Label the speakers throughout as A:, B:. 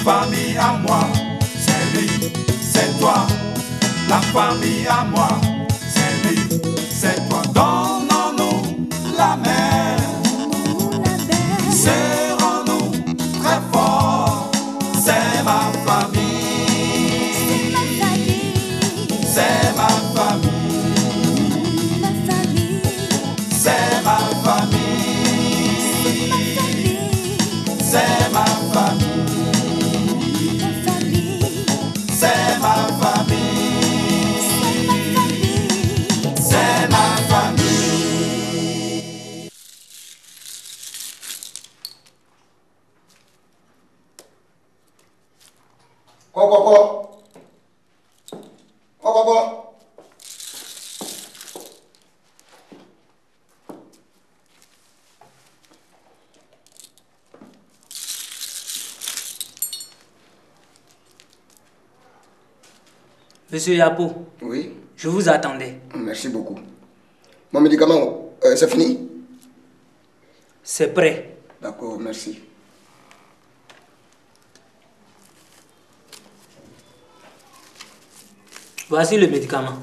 A: famille à moi, c'est lui, c'est toi. La famille à moi, c'est lui, c'est toi. Donnons-nous la main, serrons-nous très fort. C'est ma famille, c'est ma famille, c'est ma famille, c'est ma famille, c'est ma famille, c'est ma famille.
B: Quoi.
C: Monsieur Yapo.
B: Oui.
C: Je vous attendais.
B: Merci beaucoup. Mon médicament, c'est fini?
C: C'est prêt.
B: D'accord, merci.
C: Voici le médicament.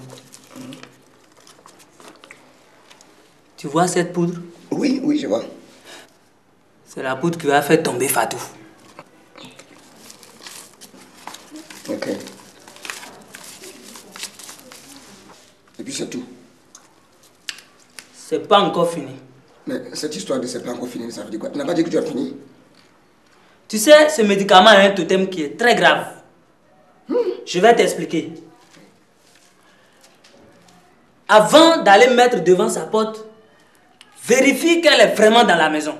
C: Tu vois cette poudre?
B: Oui, je vois.
C: C'est la poudre qui va faire tomber Fatou.
B: Ok. Et puis c'est tout.
C: C'est pas encore fini.
B: Mais cette histoire de c'est pas encore fini, ça veut dire quoi? Tu n'as pas dit que tu as fini?
C: Tu sais, ce médicament a un totem qui est très grave. Je vais t'expliquer. Avant d'aller mettre devant sa porte, vérifie qu'elle est vraiment dans la maison.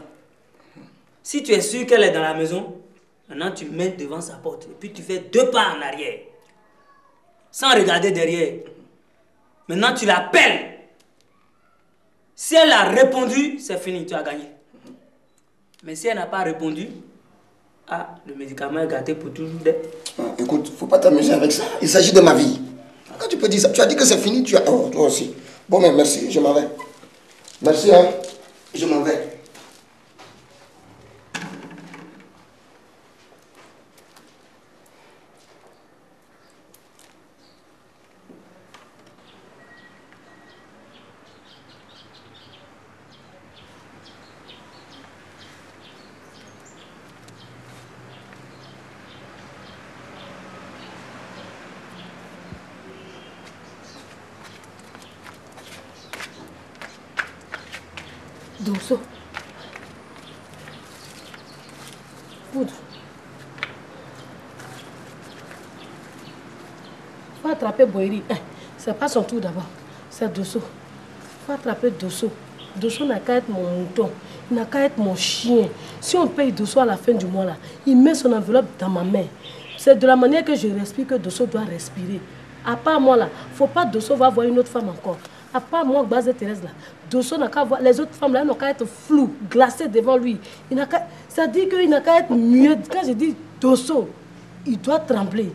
C: Si tu es sûr qu'elle est dans la maison, maintenant tu mets devant sa porte et puis tu fais 2 pas en arrière, sans regarder derrière. Maintenant tu l'appelles. Si elle a répondu, c'est fini, tu as gagné. Mais si elle n'a pas répondu, le médicament est gâté pour toujours.
B: Écoute, faut pas t'amuser avec ça. Il s'agit de ma vie. Quand tu peux dire ça, tu as dit que c'est fini, tu as... Oh, toi aussi. Bon, mais merci, je m'en vais. Merci, hein. Je m'en vais.
D: Dosso. Poudre. Faut attraper Boiri. C'est pas son tour d'abord. C'est Dosso. Faut attraper Dosso. Dosso n'a qu'à être mon mouton. Il n'a qu'à être mon chien. Si on paye Dosso à la fin du mois là, il met son enveloppe dans ma main. C'est de la manière que je respire que Dosso doit respirer. À part moi là, faut pas Dosso va voir une autre femme encore. À part moi, Base et Thérèse là, Dosso n'a qu'à voir. Les autres femmes là, elles n'ont qu'à être floues, glacées devant lui. Ça dit qu'il n'a qu'à être muet. Quand je dis Dosso, il doit trembler.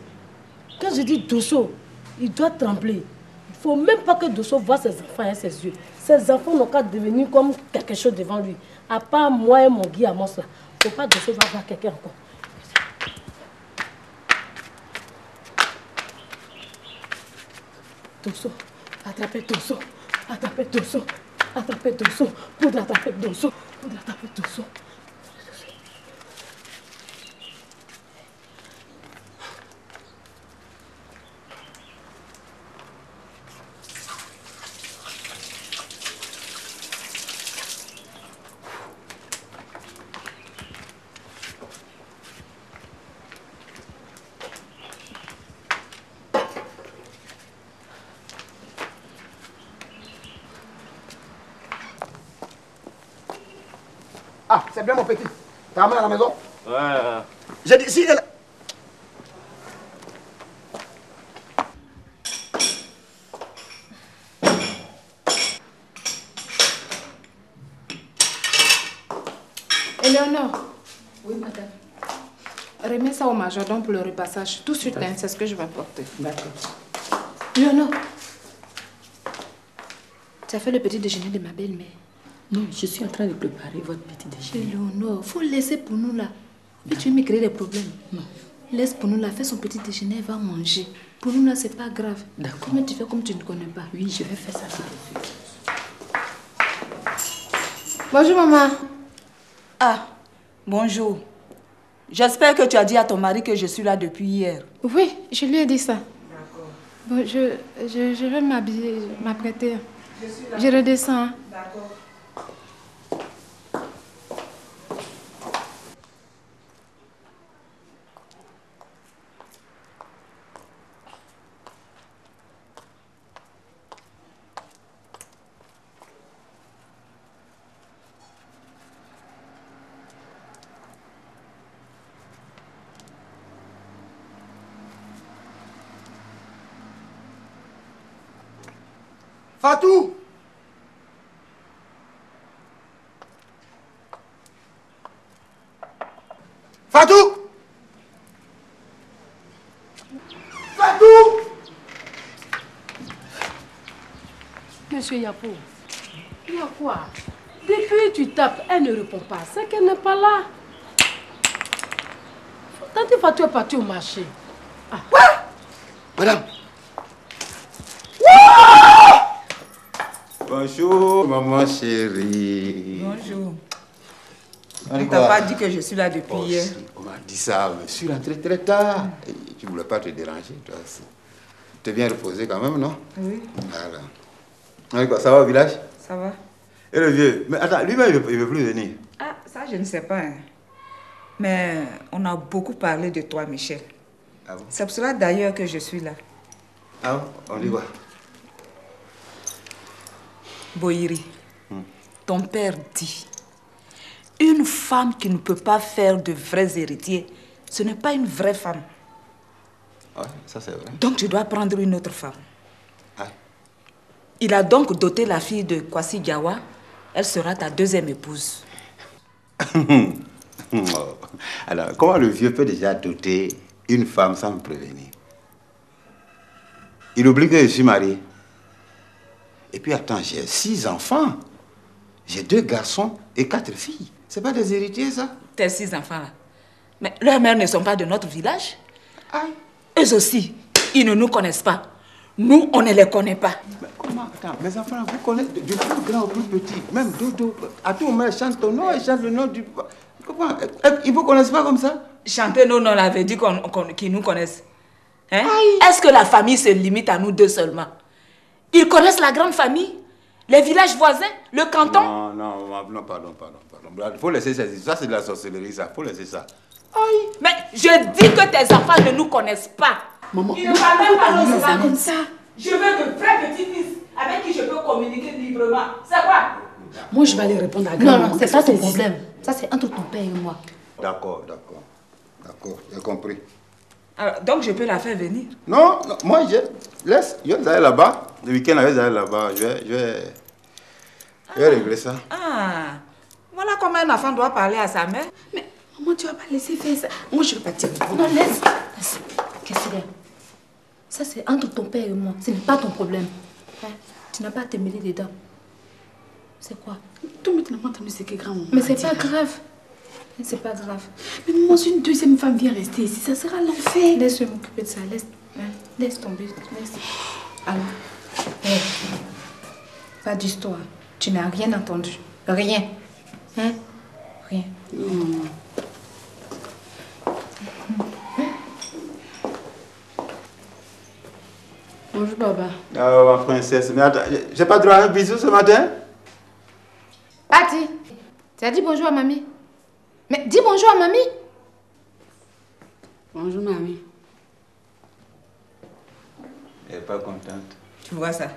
D: Quand je dis Dosso, il doit trembler. Il ne faut même pas que Dosso voit ses enfants et ses yeux. Ses enfants n'ont qu'à devenir comme quelque chose devant lui. À part moi et mon Guy Amos là, il ne faut pas que Dosso va voir quelqu'un encore. Dosso, attrapez Dosso, attrapez Dosso, attrapez Dosso, poudre attraper Dosso, poudre attraper Dosso.
B: Ah, c'est bien mon petit. T'as ramené à la maison?
E: Ouais.
B: J'ai dit, si elle...
F: Éléonore. Oui, madame. Remets ça au majordome pour le repassage. Tout de suite, hein, c'est ce que je vais apporter.
D: D'accord.
F: Éléonore. Tu as fait le petit déjeuner de ma belle-mère?
D: Non, je suis en train de préparer votre petit déjeuner.
F: Éléonore, il faut le laisser pour nous là. Et tu veux me créer des problèmes.
D: Non.
F: Laisse pour nous la faire son petit déjeuner, elle va manger. Pour nous là, c'est pas grave.
E: D'accord.
F: Comment tu fais comme tu ne connais pas?
E: Oui, je vais faire ça.
F: Bonjour maman.
E: Ah, bonjour. J'espère que tu as dit à ton mari que je suis là depuis hier.
F: Oui, je lui ai dit ça. D'accord. Bon, je vais m'habiller, m'apprêter. Je redescends. Hein.
E: D'accord.
B: Fatou! Fatou! Fatou!
D: Monsieur Yapo, il y a quoi? Depuis tu tapes, elle ne répond pas. C'est qu'elle n'est pas là. Tante Fatou est partie au marché.
B: Ah. Madame!
G: Bonjour, maman chérie.
E: Bonjour. On ne t'a pas dit que je suis là depuis hier.
G: On m'a dit ça, mais je suis rentré très tard. Et tu ne voulais pas te déranger, toi aussi. Tu t'es bien reposé quand même, non?
E: Oui.
G: Voilà. Alors quoi, ça va au village?
E: Ça va.
G: Et le vieux? Mais attends, lui-même, il ne veut plus venir.
E: Ah, ça, je ne sais pas. Hein. Mais on a beaucoup parlé de toi, Michel.
G: Ah bon?
E: C'est pour cela d'ailleurs que je suis là.
G: Ah bon? On dit quoi?
E: Boïri, ton père dit, une femme qui ne peut pas faire de vrais héritiers, ce n'est pas une vraie femme.
G: Ouais, ça c'est vrai.
E: Donc tu dois prendre une autre femme.
G: Ah.
E: Il a donc doté la fille de Kwasi Diawa. Elle sera ta deuxième épouse.
G: Alors, comment le vieux peut déjà doter une femme sans me prévenir? Il oublie que je suis marié. Et puis attends, j'ai 6 enfants. J'ai 2 garçons et 4 filles. C'est pas des héritiers, ça?
E: Tes 6 enfants-là. Mais leurs mères ne sont pas de notre village.
G: Aïe.
E: Eux aussi, ils ne nous connaissent pas. Nous, on ne les connaît pas.
G: Mais comment? Attends, mes enfants, vous connaissez du plus grand au plus petit. Même Dodo. À tout moment, chante ton nom et chante le nom du... Comment? Ils vous connaissent pas comme ça?
E: Chanter nos noms, on avait dit qu'ils nous connaissent. Hein? Est-ce que la famille se limite à nous deux seulement? Ils connaissent la grande famille, les villages voisins, le canton?
G: Non, pardon. Il faut laisser ça. Ça, c'est de la sorcellerie, ça. Il faut laisser ça.
E: Aïe. Mais je dis que tes enfants ne nous connaissent pas.
D: Maman,
E: ils ne parlent même pas nos enfants comme ça. Je veux de vrais petits-fils avec qui je peux communiquer librement. C'est quoi?
D: moi je vais aller répondre à grand.
H: Non, c'est pas ton problème. Ça, c'est entre ton père et moi.
G: D'accord, j'ai compris.
E: Alors, donc je peux la faire venir?
G: Non, moi, je vais aller là-bas. Le week-end, je vais aller là-bas. Je vais régler ça.
E: Ah, voilà comment un enfant doit parler à sa mère.
H: Mais maman, tu vas pas laisser faire ça. Moi, je vais partir. Non, laisse. Qu'est-ce qu'il y a? Ça, c'est entre ton père et moi. Ce n'est pas ton problème. Hein? Tu n'as pas à te mêler dedans. C'est quoi?
D: Tout maintenant, entendu ce que grand-maman.
H: Mais c'est pas grave. C'est pas grave.
D: Mais maman, si une deuxième femme vient rester ici, ça sera l'enfer.
H: Laisse-moi m'occuper de ça. Laisse tomber. Laisse. Alors. Hey. Pas d'histoire. Tu n'as rien entendu. Rien. Hein? Rien.
D: Bonjour, Baba.
G: Oh, ma princesse, mais attends, j'ai pas droit à un bisou ce matin?
F: Pati, tu as dit bonjour à mamie? Mais dis bonjour à mamie.
D: Bonjour, mamie.
G: Elle n'est pas contente.
E: Tu vois ça?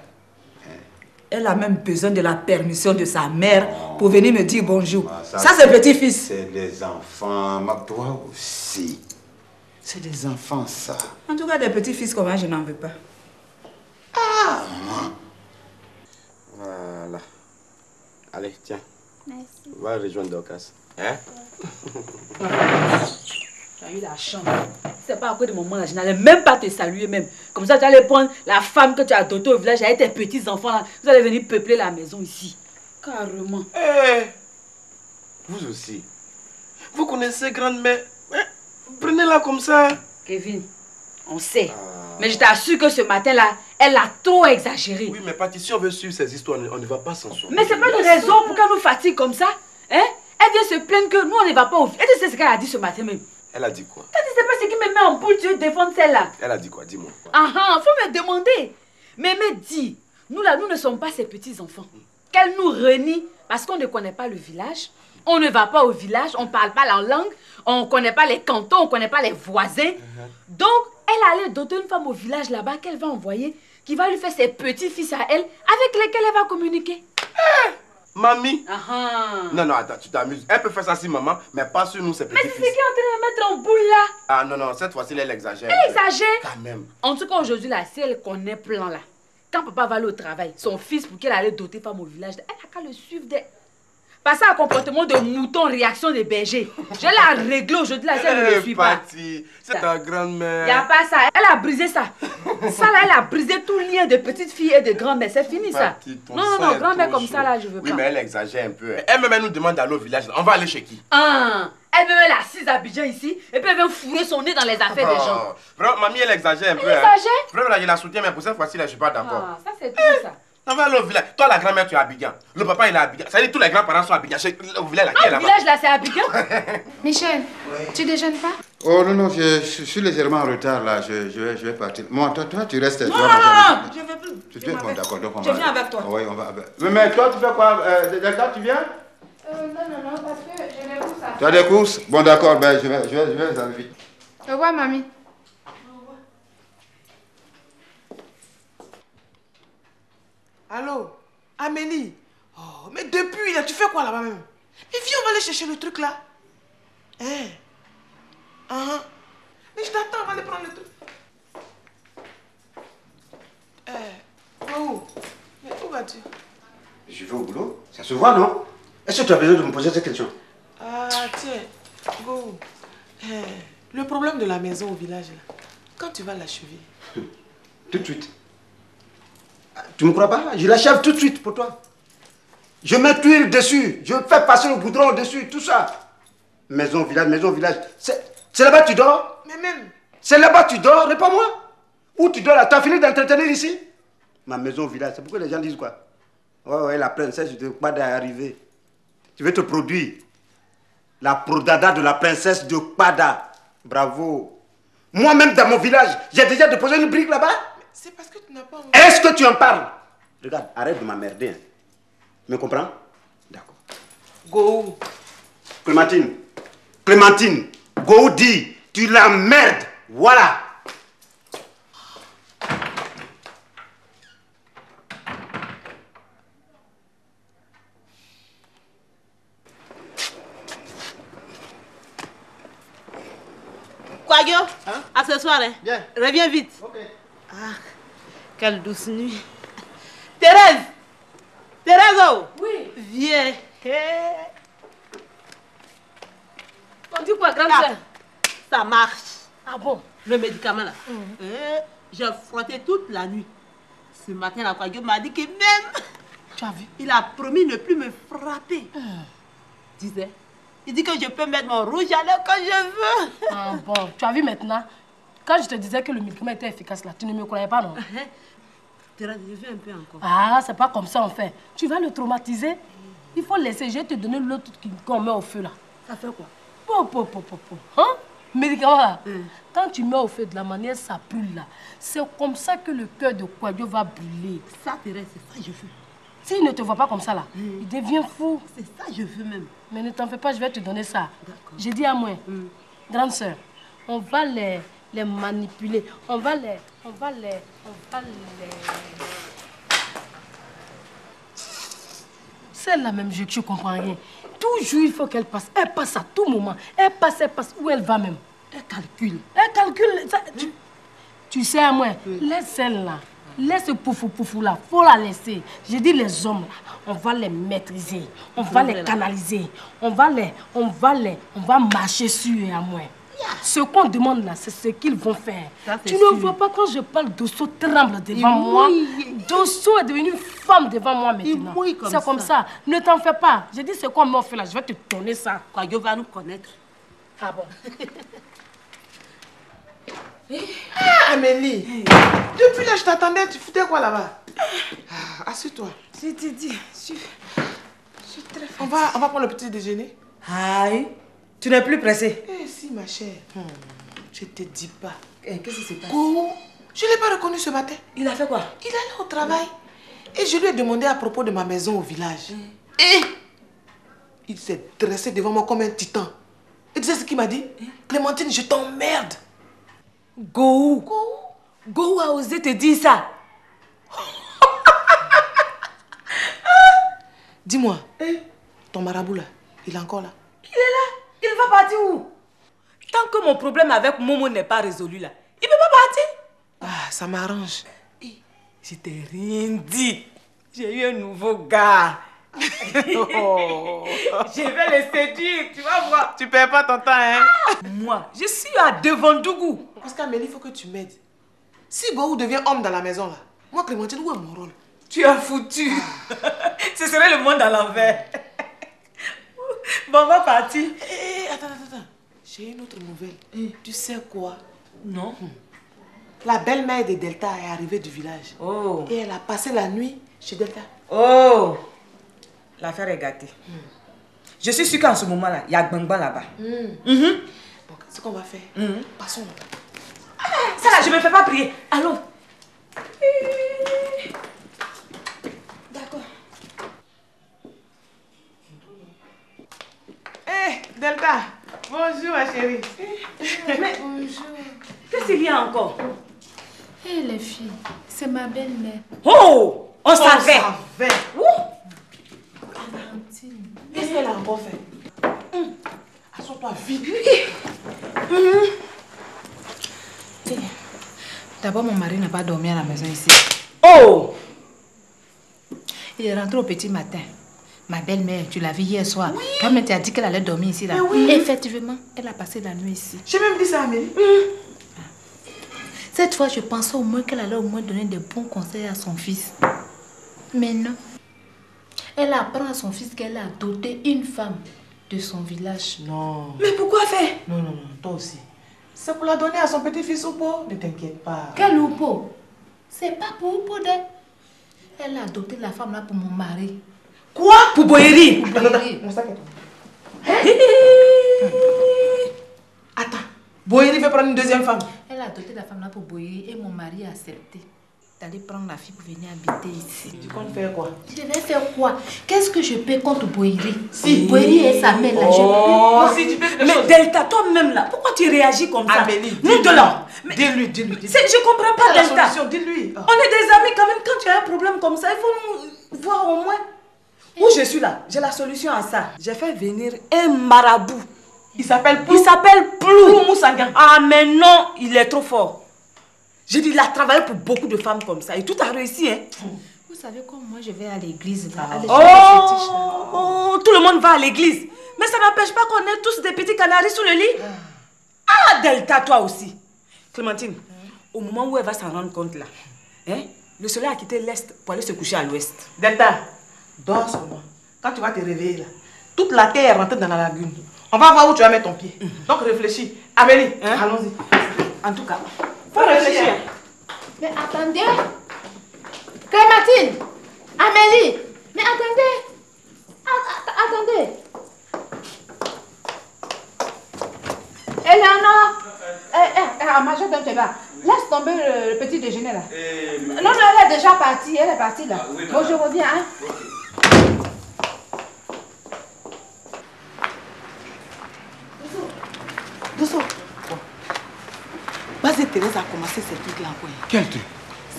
E: Elle a même besoin de la permission de sa mère pour venir me dire bonjour. Ça c'est petit-fils.
G: C'est des enfants, toi aussi. C'est des enfants, ça.
E: En tout cas, des petits-fils comme moi, je n'en veux pas.
G: Ah,
I: voilà. Allez, tiens.
H: Merci.
I: Va rejoindre Dorcas. Hein?
D: Tu as eu la chance. C'est pas à cause de mon moment, je n'allais même pas te saluer même. Comme ça, tu allais prendre la femme que tu as dotée au village avec tes petits-enfants là. Vous allez venir peupler la maison ici. Carrément.
I: Eh, vous aussi. Vous connaissez grande-mère. Hein?
J: Prenez-la comme ça.
E: Kevin, on sait. Mais je t'assure que ce matin-là, elle a trop exagéré.
J: Oui, mais Patty, si on veut suivre ces histoires, on ne va pas s'en sortir.
E: Mais c'est pas une raison pour qu'elle nous fatigue comme ça. Hein? Elle vient se plaindre que nous, on ne va pas au... Et tu sais ce qu'elle a dit ce matin même?
J: Elle a dit quoi?
E: Tu sais pas ce qui me met en boule, tu veux défendre celle-là.
J: Elle a dit quoi? Dis-moi.
E: Faut me demander. Mais dis, nous là, nous ne sommes pas ses petits-enfants. Qu'elle nous renie parce qu'on ne connaît pas le village. On ne va pas au village, on ne parle pas la langue, on ne connaît pas les cantons, on ne connaît pas les voisins. Donc, elle allait doter une femme au village là-bas qu'elle va envoyer, qui va lui faire ses petits-fils à elle, avec lesquels elle va communiquer.
J: Mamie? Non, attends, tu t'amuses. Elle peut faire ça sur maman, mais pas sur nous, ses petits-fils.
E: Mais c'est ce qui est en train de me mettre en boule là.
J: Ah non, cette fois-ci, elle exagère.
E: Elle exagère?
J: Quand même.
E: En tout cas, aujourd'hui là, si elle connaît plan là, quand papa va aller au travail, son fils, pour qu'elle allait doter femme au village, elle n'a qu'à le suivre des... Passer à un comportement de mouton, réaction de berger. Je l'ai réglé aujourd'hui, là, si elle ne me suit pas.
J: C'est ta grand-mère.
E: Il n'y a pas ça. Elle a brisé ça. Ça, là, elle a brisé tout lien de petite fille et de grand-mère. C'est fini, ça. Non, grand-mère comme ça, là, je veux pas.
J: Oui, mais elle exagère un peu. Elle-même, elle nous demande d'aller au village. On va aller chez qui?
E: Elle me met la assise à Abidjan ici, et puis elle vient fourrer son nez dans les affaires des gens.
J: Vraiment, mamie, elle exagère un peu.
E: Elle exagère?
J: Vraiment, je la soutiens, mais pour cette fois-ci, là, je suis pas d'accord.
E: Ça, c'est tout, ça.
J: On va aller au village. Toi, la grand-mère, tu es à Abidjan. Le papa, il est à Abidjan. Ça veut dire que tous les grands-parents sont à Abidjan. Au village, là, qui est là-bas?
E: Au village, là, c'est à Abidjan.
F: Michel, tu déjeunes pas?
G: Oh non, je suis légèrement en retard là. Je vais partir. Moi, toi, tu restes.
E: Non, je ne veux plus.
G: Tu es bon, d'accord.
E: Je viens avec toi.
G: Oui, on va. Mais toi, tu fais quoi? Delta, tu viens?
F: Non, parce que j'ai des courses à faire.
G: Tu as des courses? Bon, d'accord, ben, je vais les aller vite.
F: Au revoir, mamie.
J: Allô? Amélie? Oh, mais depuis, là, tu fais quoi là-bas même? Mais viens, on va aller chercher le truc là. Mais je t'attends, on va aller prendre le truc. Où? Mais où vas-tu?
G: Je vais au boulot. Ça se voit, non? Est-ce que tu as besoin de me poser cette question?
J: Ah, tiens, go. Le problème de la maison au village, là, quand tu vas l'achever?
G: Tout de suite. Tu me crois pas? Je l'achève tout de suite pour toi. Je mets l'huile dessus. Je fais passer le goudron dessus, tout ça. Maison, village. C'est là-bas que tu dors?
J: Mais même.
G: C'est là-bas que tu dors, réponds-moi. Où tu dors là? Tu as fini d'entretenir ici? Ma maison, village. C'est pourquoi les gens disent quoi? Ouais, la princesse de Kpada est arrivée. Tu veux te produire. La prodada de la princesse de Kpada. Bravo. Moi-même, dans mon village, j'ai déjà déposé une brique là-bas.
J: C'est parce que tu n'as pas envie.
G: Est-ce que tu en parles? Regarde, arrête de m'emmerder. Hein. Me comprends? D'accord.
J: Go.
G: Clémentine, Go dit, tu l'emmerdes. Voilà.
K: Quagio, à ce soir, hein?
G: Bien.
K: Reviens vite.
G: Ok.
K: Ah, quelle douce nuit. Thérèse! Oh!
D: Oui.
K: Viens.
D: On dit quoi, grande soeur?
K: Ça marche.
D: Ah bon?
K: Le médicament là. J'ai frotté toute la nuit. Ce matin, la Quagio m'a dit que même.
D: Tu as vu?
K: Il a promis ne plus me frapper. Disais. Il dit que je peux mettre mon rouge à lèvres quand je veux.
D: Ah bon, tu as vu maintenant? Quand je te disais que le médicament était efficace là, tu ne me croyais pas, non?
K: Thérèse, je veux un peu encore.
D: Ah, c'est pas comme ça on fait. Tu vas le traumatiser. Il faut laisser, je vais te donner l'autre qu'on met au feu là.
K: Ça fait quoi?
D: Hein? Médicament là. Quand tu mets au feu de la manière ça brûle là, c'est comme ça que le cœur de Quagio va brûler.
K: Ça, Thérèse, c'est ça que je veux.
D: S'il ne te voit pas comme ça là, il devient fou.
K: C'est ça que je veux même.
D: Mais ne t'en fais pas, je vais te donner ça. J'ai dit à moi, grande soeur, on va les manipuler. On va les... C'est la même jeu que je comprends rien. Toujours il faut qu'elle passe. Elle passe à tout moment. Elle passe. Où elle va même?
K: Elle calcule.
D: Elle calcule. Ça, tu sais à moi, laisse celle-là. Laisse ce poufou là. Faut la laisser. J'ai dit les hommes là, on va les maîtriser. On va les canaliser. On va marcher sur eux à moi. Ce qu'on demande là, c'est ce qu'ils vont faire. Tu ne vois pas quand je parle, Dosso tremble devant moi. Dosso est devenue une femme devant moi maintenant. C'est comme ça. Ne t'en fais pas. J'ai dit ce qu'on m'a fait là, je vais te donner ça.
K: Quagio va nous connaître.
D: Ah bon?
J: Ah, Amélie, depuis là, je t'attendais, tu foutais quoi là-bas? Assieds-toi.
E: Je te dis, je suis très fatiguée.
J: On va prendre le petit déjeuner.
C: Aïe, tu n'es plus pressée.
J: Eh si, ma chère. Je te dis pas.
C: Qu'est-ce qui s'est passé?
J: Je ne l'ai pas reconnu ce matin.
C: Il a fait quoi?
J: Il allait au travail. Et je lui ai demandé à propos de ma maison au village. Et il s'est dressé devant moi comme un titan. Et tu sais ce qu'il m'a dit? Clémentine, je t'emmerde.
E: Gohou a osé te dire ça.
J: Dis-moi, ton marabout là, il est encore là?
E: Il est là. Il va partir où? Tant que mon problème avec Momo n'est pas résolu là, il ne peut pas partir.
J: Ah, ça m'arrange.
E: Je t'ai rien dit. J'ai eu un nouveau gars. Je vais le séduire, tu vas voir.
J: Tu perds pas ton temps, hein?
E: Moi, je suis à Devant-Dougou.
J: Parce qu'Amélie, il faut que tu m'aides. Si Gohou devient homme dans la maison là, moi Clémentine, où est mon rôle?
E: Tu as foutu. Ce serait le monde à l'envers. Bon, on va partir.
J: Attends. J'ai une autre nouvelle. Tu sais quoi?
E: Non.
J: La belle-mère de Delta est arrivée du village.
E: Oh.
J: Et elle a passé la nuit chez Delta.
E: Oh. L'affaire est gâtée. Je suis sûre qu'en ce moment-là, il y a Gbangba là-bas.
J: Bon, ce qu'on va faire, passons là-bas.
E: Ça là, je ne me fais pas prier. Allons. D'accord.
J: Delta, bonjour ma chérie.
E: Mais bonjour. Qu'est-ce qu'il y a encore?
H: Les filles, c'est ma belle-mère.
E: Oh! On savait.
J: Qu'est-ce qu'elle a encore fait? Assure-toi vite.
E: D'abord, mon mari n'a pas dormi à la maison ici.
H: Oh! Il est rentré au petit matin. Ma belle-mère, tu l'as vue hier soir. Toi-même, tu as dit qu'elle allait dormir ici. Là.
J: Oui.
H: Effectivement, elle a passé la nuit ici.
J: J'ai même dit ça à Amélie.
H: Cette fois, je pensais au moins qu'elle allait au moins donner des bons conseils à son fils. Mais non. Elle apprend à son fils qu'elle a doté une femme de son village.
J: Non.
E: Mais pourquoi faire?
J: Non, toi aussi. C'est pour la donner à son petit-fils Oupo. Ne t'inquiète pas.
H: Quel Oupo? C'est pas pour Oupo d'elle. Elle a adopté la femme là pour mon mari.
E: Quoi? Pour Boyeri?
J: Attends. Boyeri veut prendre une deuxième femme.
H: Elle a adopté la femme là pour Boyeri et mon mari a accepté d'aller prendre la fille pour venir habiter ici.
J: Tu comptes faire quoi?
H: Je vais faire quoi? Qu'est-ce que je peux contre Boyeri? Si Boyeri est sa mère là, je peux.
J: Si tu peux quelque
E: mais
J: chose.
E: Delta, toi-même là, pourquoi tu réagis comme ça?
J: Amélie,
E: nous de là.
J: Dis-lui.
E: Je comprends pas, Delta.
J: Dis-lui.
E: On est des amis quand même. Quand tu as un problème comme ça, il faut nous voir au moins. Où je suis là, j'ai la solution à ça. J'ai fait venir un marabout.
J: Il s'appelle Plou.
E: Il s'appelle Plou
J: Moussangan.
E: Ah mais non, il est trop fort. J'ai dit, il a travaillé pour beaucoup de femmes comme ça et tout a réussi, hein.
H: Vous savez comme moi je vais à l'église là.
E: Tout le monde va à l'église. Mais ça n'empêche pas qu'on ait tous des petits canaris sous le lit. Ah, Delta, toi aussi. Clémentine, au moment où elle va s'en rendre compte là, hein, le soleil a quitté l'est pour aller se coucher à l'ouest.
J: Delta, dors seulement. Quand tu vas te réveiller là, toute la terre est rentrée dans la lagune. On va voir où tu vas mettre ton pied. Donc réfléchis. Amélie, allons-y.
E: En tout cas,
J: faut réfléchir.
H: Mais attendez. Clémentine, Amélie, mais attendez. Attendez. Eleanor, Major Danteba, laisse tomber le petit déjeuner là. Non, elle est déjà partie, elle est partie là. Bon, je reviens, hein.
J: Doucement. Vas-y, Thérèse a commencé ces trucs-là.
I: Quel truc?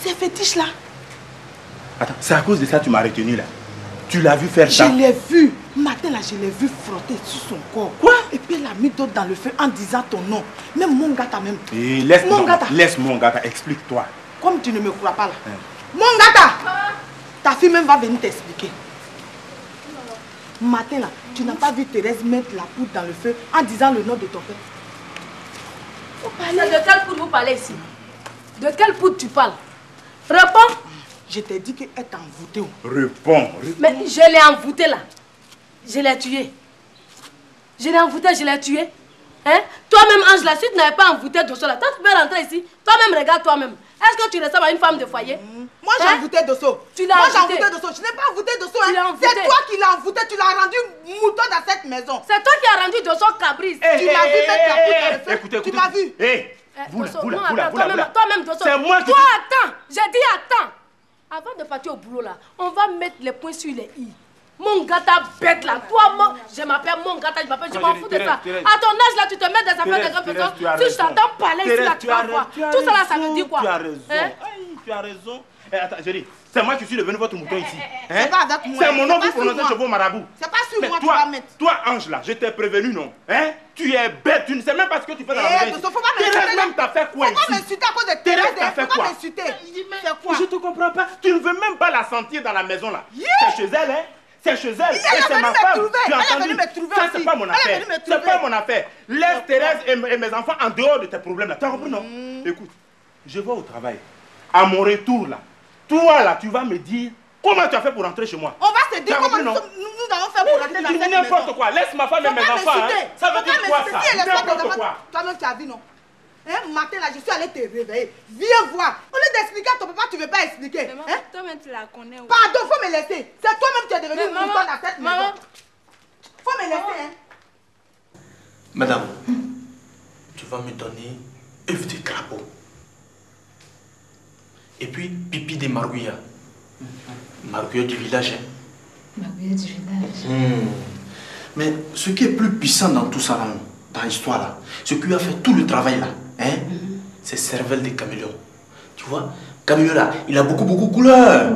J: Ces fétiches là.
I: Attends, c'est à cause de ça que tu m'as retenu là. Tu l'as vu faire ça?
J: Je l'ai vu. Matin là, je l'ai vu frotter sur son corps. Quoi? Et puis elle a mis d'autres dans le feu en disant ton nom. Même mon gars même.
I: Et laisse mon gars, explique-toi.
J: Comme tu ne me crois pas là. Mon gars, ta fille même va venir t'expliquer. Matin là, tu n'as pas vu Thérèse mettre la poudre dans le feu en disant le nom de ton père.
D: C'est de quelle poudre vous parlez ici? De quelle poudre tu parles? Réponds.
J: Je t'ai dit qu'elle t'a envoûté.
I: Réponds.
D: Mais je l'ai envoûté là. Je l'ai tué. Je l'ai envoûté, je l'ai tué. Hein? Toi-même, Ange, là, si tu n'avais pas envoûté Dosso là, toi tu peux rentrer ici. Toi-même, regarde toi-même. Est-ce que tu ressembles à une femme de foyer?
J: Moi, j'ai envoûté Dosso.
D: Tu l'as
J: Moi, j'ai
D: envoûté.
J: envoûté Dosso. Je n'ai pas envoûté Dosso.
D: Tu l'as
J: Hein.
D: envoûté.
J: C'est toi qui l'as envoûté. Tu l'as rendu mouton dans cette maison.
D: C'est toi qui as rendu Dosso caprice.
J: Tu m'as vu mettre la poudre dans le feu.
I: Écoutez,
J: Tu m'as vu.
D: Toi-même, Dosso.
I: C'est moi qui...
D: Toi, attends. J'ai dit attends. Avant de partir au boulot là, on va mettre les points sur les i. Mon gata bête là, toi, je m'appelle mon gata, je m'en fous de ça. À ton âge là, tu te mets des affaires de grande personne. Si je t'entends parler ici là, tu vas voir. Tout ça là, ça veut dire quoi?
I: Tu as raison. Tu as raison. Attends, je dis, c'est moi qui suis devenu votre mouton ici.
J: C'est pas avec moi.
I: C'est mon nom qui prononce chez vos marabouts.
J: C'est pas sur moi que tu vas mettre.
I: Toi, Ange là, je t'ai prévenu, non? Hein? Tu es bête, tu ne sais même pas ce que tu fais dans la maison. Thérèse même t'a fait quoi ici?
J: Faut pas m'insulter à cause de
I: Thérèse t'a fait quoi?
J: m'insulter. C'est quoi?
I: Je te comprends pas. Tu ne veux même pas la sentir dans la maison là. C'est chez elle, hein? C'est chez elle. Et c'est ma femme. Tu as entendu? Ça, c'est pas mon affaire. C'est pas mon affaire. Laisse Thérèse et mes enfants en dehors de tes problèmes là. Tu as compris, non? Écoute, je vais au travail. À mon retour là, toi là, tu vas me dire comment tu as fait pour rentrer chez moi.
J: On va se dire comment nous avons fait pour rentrer dans cette maison.
I: N'importe quoi. Laisse ma femme et mes enfants. Ça veut dire quoi ça? N'importe quoi.
J: Toi-même, tu as vu, non? Un matin là, je suis allée te réveiller. Viens voir. Au lieu d'expliquer à ton papa, tu ne veux pas expliquer.
E: Toi-même, tu la connais.
J: Pardon, faut me laisser. C'est toi-même qui es devenu mouton dans cette maison. Faut me laisser, hein.
L: Madame, tu vas me donner œuf de crapaud. Et puis pipi de marguilla. Marguilla du village. Hein.
H: Marguilla du village.
L: Mais ce qui est plus puissant dans tout ça, dans l'histoire là, ce qui a fait tout le travail là, hein, c'est cervelle de caméléon. Tu vois, caméléon là, il a beaucoup de couleurs.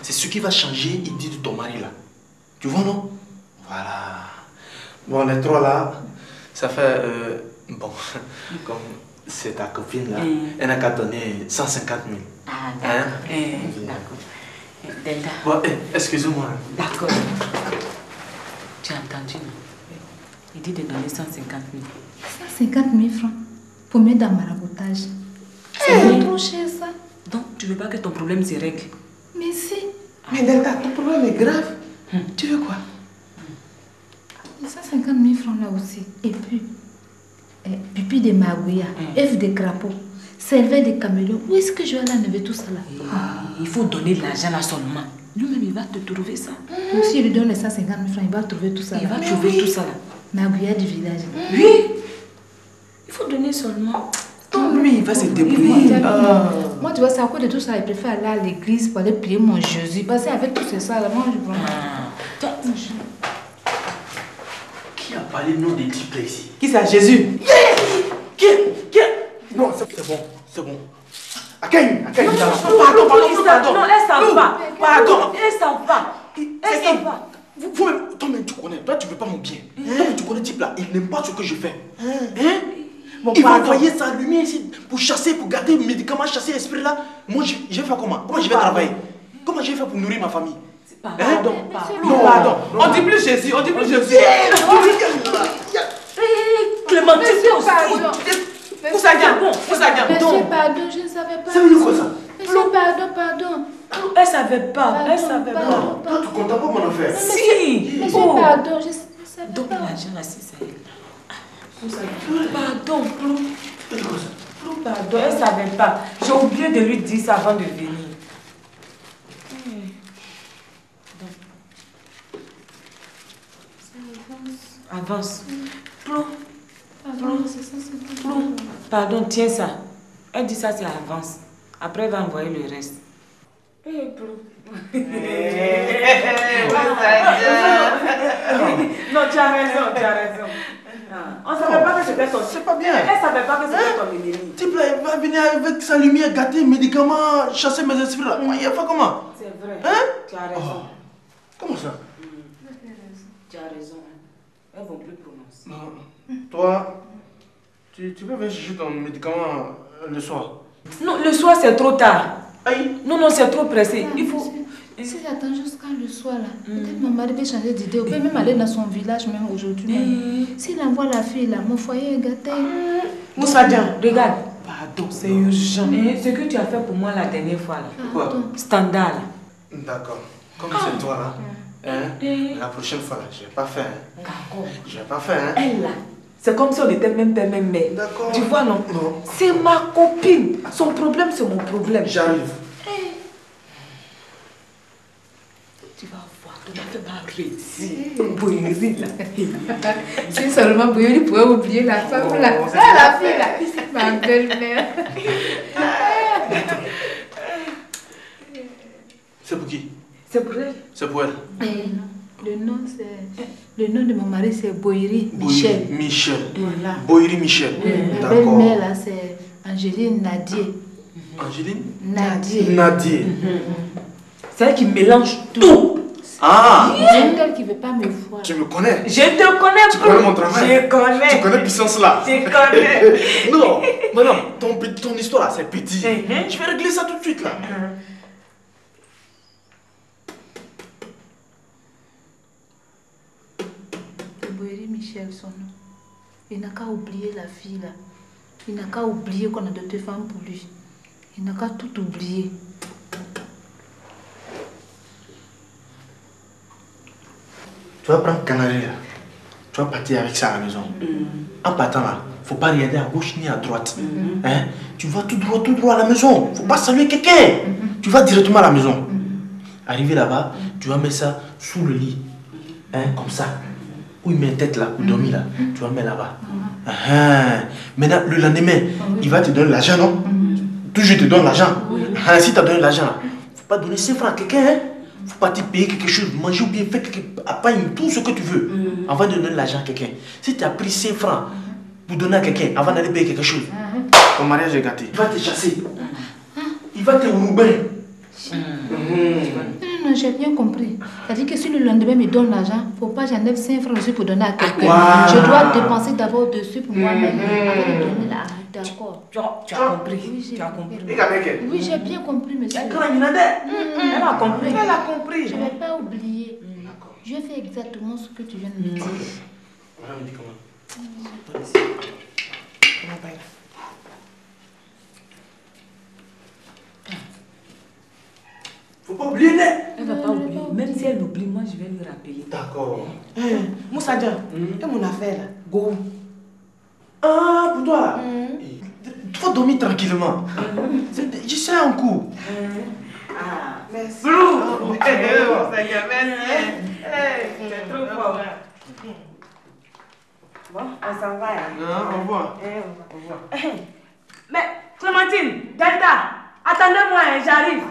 L: C'est ce qui va changer l'idée de ton mari là. Tu vois, non? Voilà. Bon, les trois là, ça fait... bon, comme c'est ta copine là, elle n'a qu'à donner 150 000.
E: Ah, d'accord. D'accord. Delta.
L: Bon, excusez-moi.
E: D'accord. Tu as entendu, non? Il dit de donner 150 000.
H: 150 000 francs pour mettre dans maraboutage. C'est trop cher ça.
E: Donc, tu veux pas que ton problème se règle?
H: Mais si.
J: Mais Delta, ton problème est grave. Tu veux quoi?
H: 150 000 francs là aussi. Et puis, pipi de marguilla, œuf de crapaud, cervelle de caméléon. Où est-ce que je vais aller enlever tout ça là?
E: Il faut donner de l'argent là seulement. Lui-même, il va te trouver ça.
H: Si je lui donne les 150 000 francs, il va trouver tout ça.
E: Il va trouver tout ça là.
H: Marguilla du village.
E: Oui. Il faut donner seulement.
J: Lui, il va se débrouiller.
H: Moi, tu vois, c'est à cause de tout ça, je préfère aller à l'église pour aller prier mon Jésus. Parce qu'avec tout ça, là, moi, je prends.
L: Qui a parlé le nom des types là ici?
J: Qui c'est? Jésus?
L: Qui? Non, c'est bon, c'est bon. Aken,
E: pardon. Non, elle s'en va. Pardon. Elle s'en va. Elle s'en va.
L: Toi-même, tu connais. Toi, tu veux pas mon bien. Toi-même, tu connais le type là. Il n'aime pas ce que je fais. Il va envoyer sa lumière ici pour chasser, pour garder le médicament, chasser l'esprit là. Moi, je vais faire comment? Comment je vais travailler? Comment je vais faire pour nourrir ma famille?
J: Pardon. On dit plus Jésus, on dit plus Jésus.
E: Clémentine,
J: Monsieur,
H: pardon, je ne savais pas.
L: Ça veut dire quoi ça?
H: Monsieur, pardon.
E: Elle savait pas. Elle savait pas.
L: Toi, tu comptes pas mon affaire?
E: Si.
H: Monsieur, pardon, je ne savais pas.
E: Donc l'argent là, c'est ça. Pardon, Plou, pardon, elle savait pas. J'ai oublié de lui dire ça avant de venir. Avance. Plou. Pardon, tiens ça. Elle dit ça, c'est avance. Après, elle va envoyer le reste. Non, tu as raison. On ne savait pas que c'était ton...
L: C'est pas bien.
E: Elle savait pas que c'était ton ennemi.
L: Type là, il va venir avec sa lumière, gâter les médicaments, chasser mes esprits là. Il a fait comment?
E: C'est vrai. Tu as raison.
L: Comment ça?
E: Tu as raison. Elles ne vont plus prononcer.
L: Non. Toi, tu peux venir chercher ton médicament le soir?
E: Non, le soir c'est trop tard.
L: Aïe.
E: Non, c'est trop pressé. Il faut...
H: Si j'attends jusqu'à le soir là, peut-être mon mari peut changer d'idée. On peut même aller dans son village même aujourd'hui. S'il envoie la fille là, mon foyer est gâté.
J: Moussadian,
E: regarde.
J: Pardon, c'est urgent.
E: Ce que tu as fait pour moi la dernière fois là.
L: Quoi?
E: Standard.
L: D'accord. Comme c'est toi là. La prochaine fois là, je vais pas faire.
E: D'accord.
L: Je vais pas faire.
E: Elle là,
J: C'est comme si on était même père, même mère.
L: D'accord.
J: Tu vois, non?
L: Non.
J: C'est ma copine. Son problème, c'est mon problème.
L: J'arrive.
J: Tu vas voir, ton affaire va réussir. Boyeri, là.
H: Si seulement Boyeri pouvait oublier la femme là. Ah, la fille là. Ma belle-mère.
L: C'est pour qui?
J: C'est pour elle.
L: C'est pour elle.
H: Le nom de mon mari, c'est Boyeri Michel.
L: Michel.
H: Voilà.
L: Boyeri Michel.
H: La
L: D'accord.
H: belle-mère là, c'est Angéline Nadier.
L: Angéline?
H: Nadier.
L: Nadier.
J: C'est elle qui mélange tout.
L: Ah!
H: C'est elle qui ne veut pas me voir.
L: Tu me connais?
J: Je te connais.
L: Tu connais mon travail?
J: Je connais.
L: Tu connais puissance là?
J: Je connais.
L: Non, madame, ton histoire là, c'est petit. Je vais régler ça tout de suite là.
H: Boyeri Michel, son nom. Il n'a qu'à oublier la fille là. Il n'a qu'à oublier qu'on a d'autres femmes pour lui. Il n'a qu'à tout oublier.
L: Tu vas prendre Canary là. Tu vas partir avec ça à la maison. En partant là, faut pas regarder à gauche ni à droite. Hein? Tu vas tout droit à la maison. Faut pas saluer quelqu'un. Tu vas directement à la maison. Arrivé là-bas, tu vas mettre ça sous le lit. Hein? Comme ça. Où il met la tête là, où il dormit là. Tu vas mettre là-bas. Maintenant, le lendemain, il va te donner l'argent, non? Toujours te donne l'argent. Si tu as donné l'argent là, faut pas donner 5 francs à quelqu'un. Hein? Faut pas te payer quelque chose, manger ou bien faire tout ce que tu veux avant de donner l'argent à quelqu'un. Si tu as pris 5 francs pour donner à quelqu'un avant d'aller payer quelque chose, ton mariage est gâté. Il va te chasser. Il va te rouber.
H: Non, j'ai bien compris. C'est-à-dire que si le lendemain il me donne l'argent, il ne faut pas que j'enlève 5 francs dessus pour donner à quelqu'un.
L: Wow.
H: Je dois dépenser d'abord dessus pour moi-même avant de donner là. D'accord.
J: Tu as compris.
H: Oui,
J: tu as compris.
H: Oui, j'ai bien compris, monsieur.
J: Elle a compris.
H: Elle a compris. Je ne vais pas oublier. Je fais exactement ce que tu viens de me dire.
L: Voilà le médicament. Faut pas oublier, né?
J: Elle ne va pas oublier. Même si elle oublie, moi je vais lui rappeler.
L: D'accord.
J: Moussa Dian, et mon affaire là? Go.
L: Ah, pour toi là. Tu vas dormir tranquillement. Je sais un coup.
J: Merci. Blue. Merci. C'est trop fort. Bon, on s'en va.
L: Au revoir.
J: Au revoir. Mais, Clémentine, Delta, attendez-moi, j'arrive.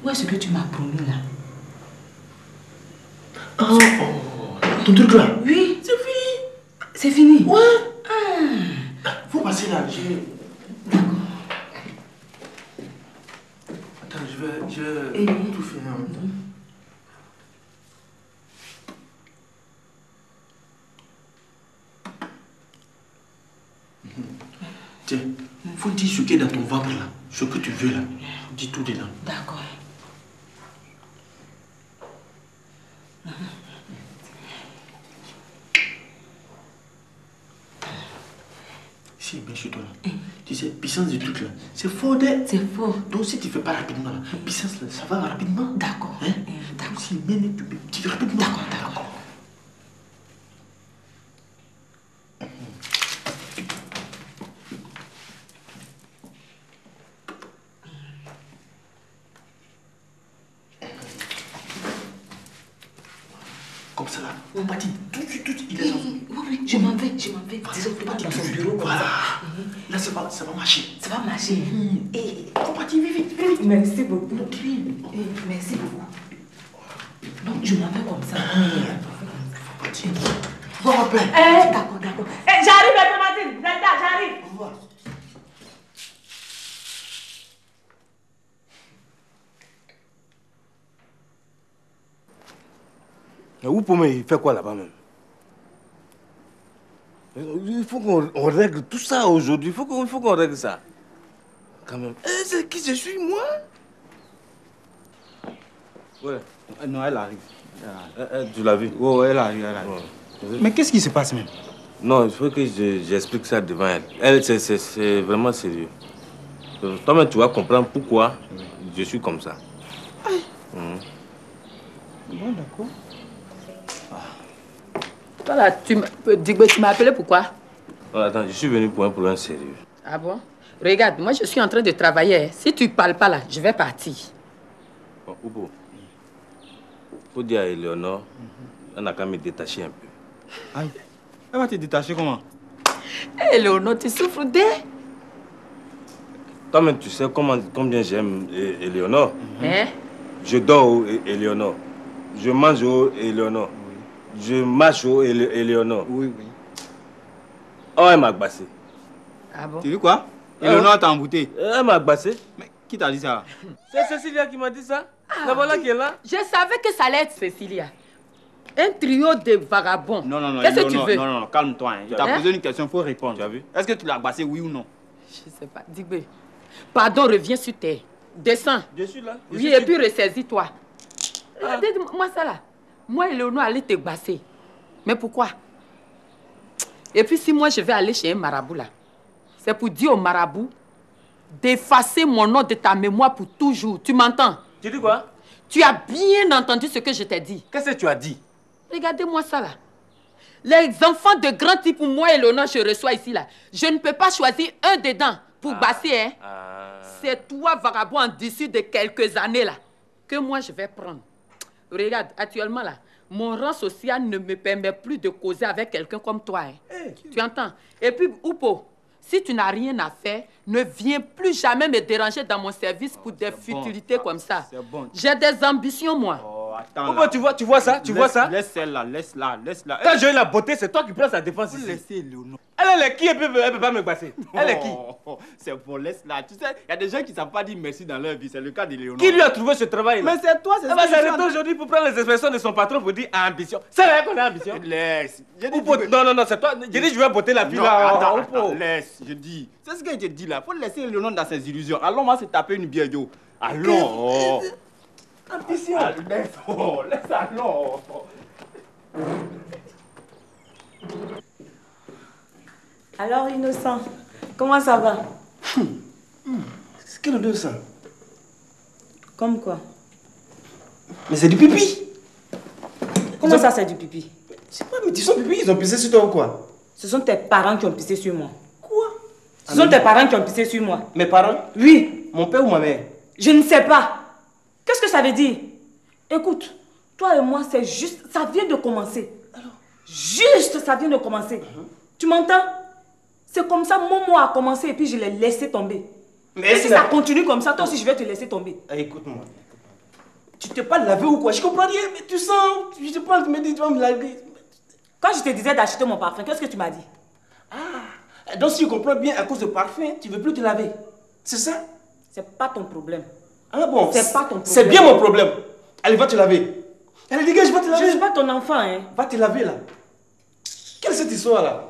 J: Où est-ce que tu m'as promis là?
L: Ton truc là?
J: Oui. C'est fini. C'est fini?
L: Ouais. Faut passer là. D'accord. Attends, je vais tout finir en même temps. Tiens, faut dire ce qui est dans ton ventre là. Ce que tu veux là. Dis tout dedans.
J: D'accord.
L: Si, bien chez toi là. Tu sais, puissance du truc là, c'est fort.
J: C'est fort.
L: Donc si tu fais pas rapidement là, puissance là, ça va rapidement.
J: D'accord.
L: Hein? D'accord. Si même tu fais rapidement.
J: D'accord, d'accord.
L: Comme ça là, on va dire tout de suite, il est dans son...
J: Oui, je m'en vais. Disons dans son bureau.
L: Voilà. Là, ça va marcher.
J: Ça va marcher.
L: Et faut partir vite.
J: Merci beaucoup. Merci beaucoup. Donc, je m'en vais comme ça.
L: Faut partir. Bon, rappel.
J: D'accord. J'arrive, Clémentine. J'arrive.
L: Au revoir.
M: Où pour moi, il fait quoi là-bas même? Il faut qu'on règle tout ça aujourd'hui. Il faut qu'on règle ça. Quand même. C'est qui je suis, moi? Ouais.
N: Non, elle arrive.
M: Tu l'as vu?
N: Ouais, elle arrive. Ouais. Mais qu'est-ce qui se passe même?
M: Non, il faut que j'explique ça devant elle. Elle, c'est vraiment sérieux. Toi-même, tu vas comprendre pourquoi je suis comme ça.
N: Bon, d'accord.
E: Voilà, tu m'as appelé pourquoi?
M: Oh, attends, je suis venu pour un problème sérieux.
E: Ah bon? Regarde, moi je suis en train de travailler. Si tu parles pas là, je vais partir.
M: Bon, Oupo, faut dire à Eleonore, on a qu'à me détacher un peu.
N: Aïe, elle va te détacher comment?
E: Eleonore, tu souffres d'elle?
M: Toi-même, tu sais combien j'aime Eleonore.
E: Hein?
M: Je dors au Eleonore. Je mange au Eleonore. Je marche au Eleonore.
N: Oui, oui.
M: Oh, elle m'a agbassé.
E: Ah bon?
N: Tu veux quoi? Eleonore t'a embouté.
M: Elle m'a agbassé.
N: Mais qui t'a dit ça?
M: C'est Cécilia qui m'a dit ça. La voilà qui est là.
E: Je savais que ça allait être Cécilia. Un trio de vagabonds.
N: Non, non, non.
E: Qu'est-ce que tu veux?
N: Non, non, non, calme-toi. Hein. Il t'a posé une question, il faut répondre. Tu as vu? Est-ce que tu l'as agbassé, oui ou non?
E: Je sais pas. Digbe. Pardon, reviens sur terre. Descends.
M: Je suis là.
E: Oui, et puis ressaisis-toi. Dites-moi ça là. Moi, Eleonore allait te basser. Mais pourquoi? Et puis si moi je vais aller chez un marabout là, c'est pour dire au marabout d'effacer mon nom de ta mémoire pour toujours. Tu m'entends?
M: Tu dis quoi?
E: Tu as bien entendu ce que je t'ai dit.
M: Qu'est-ce que tu as dit?
E: Regardez-moi ça là. Les enfants de grand type pour moi, Eleonore, je reçois ici là. Je ne peux pas choisir un dedans pour basser, hein. C'est toi, vagabond, en dessous de quelques années là, que moi je vais prendre. Regarde, actuellement là, mon rang social ne me permet plus de causer avec quelqu'un comme toi. Hein. Hey. Tu entends? Et puis, Oupo, si tu n'as rien à faire, ne viens plus jamais me déranger dans mon service pour des futilités comme ça.
N: Bon.
E: J'ai des ambitions, moi.
N: Oh, attends.
M: Oupo, tu vois ça? Tu vois ça?
N: Laisse celle-là, laisse-la.
M: Quand j'ai eu la beauté, c'est toi qui prends sa défense ici.
N: Laissez Eleonore.
M: Elle est qui? Elle peut pas me passer. Elle est qui?
N: C'est bon, laisse-la. Tu sais, il y a des gens qui ne savent pas dire merci dans leur vie. C'est le cas d'Eleonore.
M: Qui lui a trouvé ce travail?
N: Mais c'est toi, c'est ça.
M: Elle va s'arrêter aujourd'hui pour prendre les expressions de son patron pour dire ambition. C'est vrai qu'on a ambition.
N: Laisse.
M: Non, c'est toi. J'ai dit je vais botter la fille là.
N: Attends, laisse, je dis. C'est ce que je te dis là. Faut laisser Eleonore dans ses illusions. Allons, on va se taper une bière, yo. Allons.
M: Ambition.
N: Allons.
O: Alors, Innocent, comment ça va?
L: C'est quel odeur ça?
O: Comme quoi?
L: Mais c'est du pipi.
O: Comment ça, c'est du pipi?
L: Je sais pas, mais tu sens pipi, ils ont pissé sur toi ou quoi?
O: Ce sont tes parents qui ont pissé sur moi. Quoi? Ce sont tes parents qui ont pissé sur moi.
L: Mes parents?
O: Oui.
L: Mon père ou ma mère?
O: Je ne sais pas. Qu'est-ce que ça veut dire? Écoute, toi et moi, c'est juste... Ça vient de commencer. Alors? Juste, ça vient de commencer. Tu m'entends? C'est comme ça, Momo a commencé et puis je l'ai laissé tomber. Mais et si ça continue comme ça, toi aussi, je vais te laisser tomber.
L: Écoute-moi. Tu t'es pas lavé ou quoi? Je comprends rien, mais tu sens... Je te parle, tu me dis, tu vas me laver.
O: Quand je te disais d'acheter mon parfum, qu'est-ce que tu m'as dit?
L: Ah, donc si je comprends bien, à cause de parfum, tu veux plus te laver. C'est ça?
O: C'est pas ton problème.
L: Ah bon?
O: C'est pas ton problème.
L: C'est bien mon problème. Allez, va te laver. Allez, dégage, va te laver.
O: Je suis pas ton enfant, hein.
L: Va te laver, là. Quelle est cette histoire, là?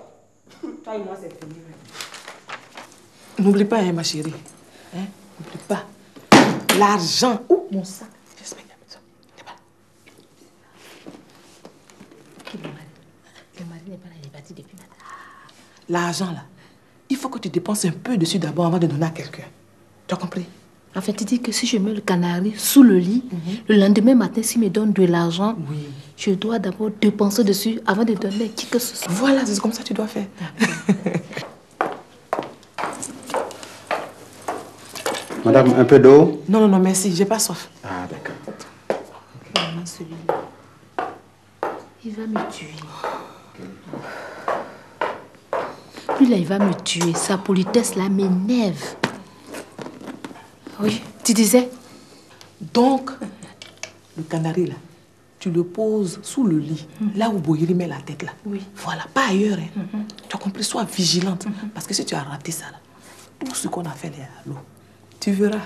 O: Toi et moi, c'est fini.
J: N'oublie pas, hein, ma chérie. Hein? N'oublie pas. L'argent. Où mon sac? J'espère qu'il y a besoin.
H: Le mari n'est pas là, il est parti depuis matin.
J: L'argent, là, il faut que tu dépenses un peu dessus d'abord avant de donner à quelqu'un. Tu as compris?
H: En fait, tu dis que si je mets le canari sous le lit, le lendemain matin, s'il me donne de l'argent, je dois d'abord dépenser dessus avant de donner qui que ce soit.
J: Voilà, c'est comme ça que tu dois faire.
G: Madame, un peu d'eau?
J: Non, merci, j'ai pas soif.
G: Ah, d'accord.
H: Vraiment, celui-là, il va me tuer. Lui, là, il va me tuer. Sa politesse, là, m'énerve. Oui, tu disais?
J: Donc, le canari, là, tu le poses sous le lit, là où Boyeri met la tête, là.
H: Oui.
J: Voilà, pas ailleurs, hein. Tu as compris, sois vigilante. Parce que si tu as raté ça, là, tout ce qu'on a fait, là, à l'eau, tu verras.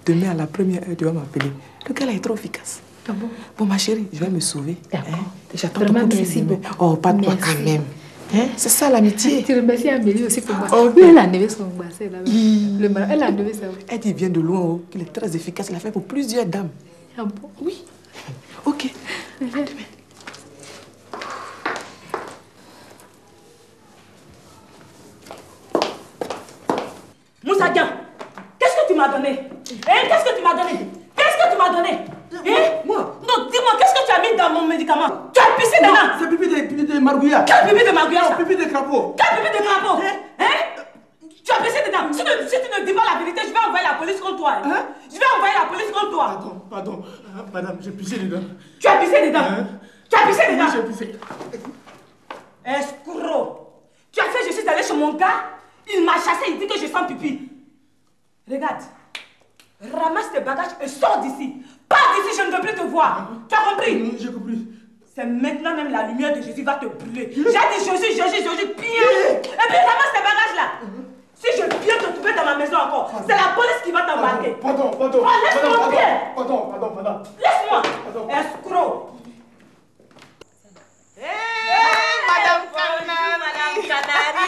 J: Demain, à la première heure, tu vas m'appeler. Le gars, là, est trop efficace.
H: Ah bon?
J: Bon, ma chérie, je vais me sauver.
H: D'accord.
J: Hein? J'attends ton coup de fil demain.
H: beaucoup.
J: Oh, pas de toi quand même. Hein? C'est ça l'amitié.
H: Tu remercies Amélie aussi pour moi.
J: Okay.
H: Oui, elle a enlevé son bassin là. Elle a enlevé ça.
J: Elle dit, vient de loin, oh, qu'il est très efficace. Il a fait pour plusieurs dames.
H: Ah bon?
J: Oui. Ok. À demain.
O: Moussa Dian, qu'est-ce que tu m'as donné? Qu'est-ce que tu m'as donné? Qu'est-ce que tu m'as donné? Moi? Non, dis-moi, qu'est-ce que tu as mis dans mon médicament? Tu as pissé dedans?
L: C'est pipi de
J: margouillat.
O: Quel pipi de margouillat ça?
J: Pipi de crapaud.
O: Quel pipi de crapaud? Tu as pissé dedans. Si tu ne dis pas la vérité, je vais envoyer la police contre toi. Je vais envoyer la police contre toi.
J: Pardon. Madame, j'ai pissé dedans.
O: Tu as pissé dedans? Tu as pissé dedans?
J: Oui, j'ai pissé.
O: Escroc. Tu as fait, je suis allée chez mon gars. Il m'a chassé, il dit que je sens pipi. Regarde. Ramasse tes bagages et sors d'ici. Pars d'ici, je ne veux plus te voir. Tu as compris?
J: J'ai compris.
O: C'est maintenant même la lumière de Jésus va te brûler. J'ai dit Jésus, bien. Et puis ramasse tes bagages là. Si je viens te trouver dans ma maison encore, c'est la police qui va t'embarquer.
J: Pardon.
O: Laisse-moi bien.
J: Pardon.
O: Laisse-moi. Escroc.
K: Madame Canari.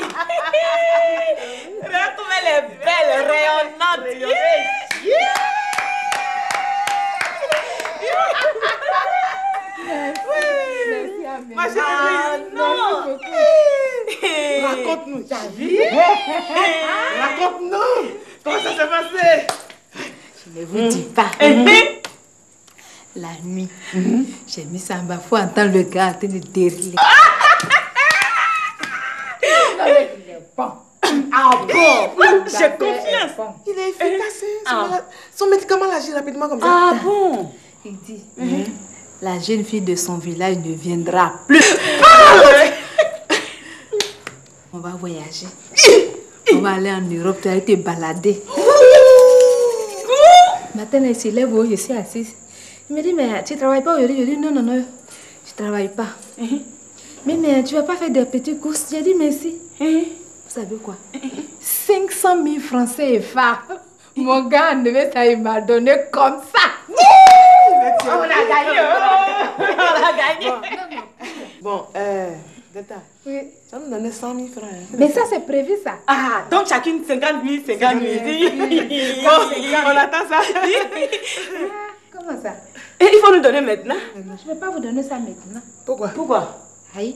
K: Regarde comme elle est belle, rayonnante.
J: Ma chérie,
K: non.
J: Raconte-nous ta vie. Raconte-nous. Comment ça s'est passé?
H: Je ne vous dis pas. La nuit, j'ai mis ça en bas pour entendre le gars en train de dérouler.
J: Ah bon?
K: J'ai confiance.
J: Il est efficace. Son médicament l'agit rapidement comme ça.
H: Ah bon? Il dit, la jeune fille de son village ne viendra plus. On va voyager. On va aller en Europe, tu vas te balader. Matin, il se lève, je suis assise. Il me dit, mais tu ne travailles pas aujourd'hui? Je dis, non, je ne travaille pas. Mais tu ne vas pas faire des petites courses? J'ai dit, merci. Vous savez quoi? 500 000 francs CFA. Mon gars, il m'a donné comme ça.
K: On a gagné.
J: Bon, Delta. Oui. Ça nous donnait 100 000 francs.
H: Mais ça, c'est prévu, ça.
O: Ah, donc chacune 50 000, 50 000.
J: Bon, on attend ça.
H: Comment ça?
O: Et il faut nous donner maintenant.
H: Je ne vais pas vous donner ça maintenant.
O: Pourquoi?
H: Aïe.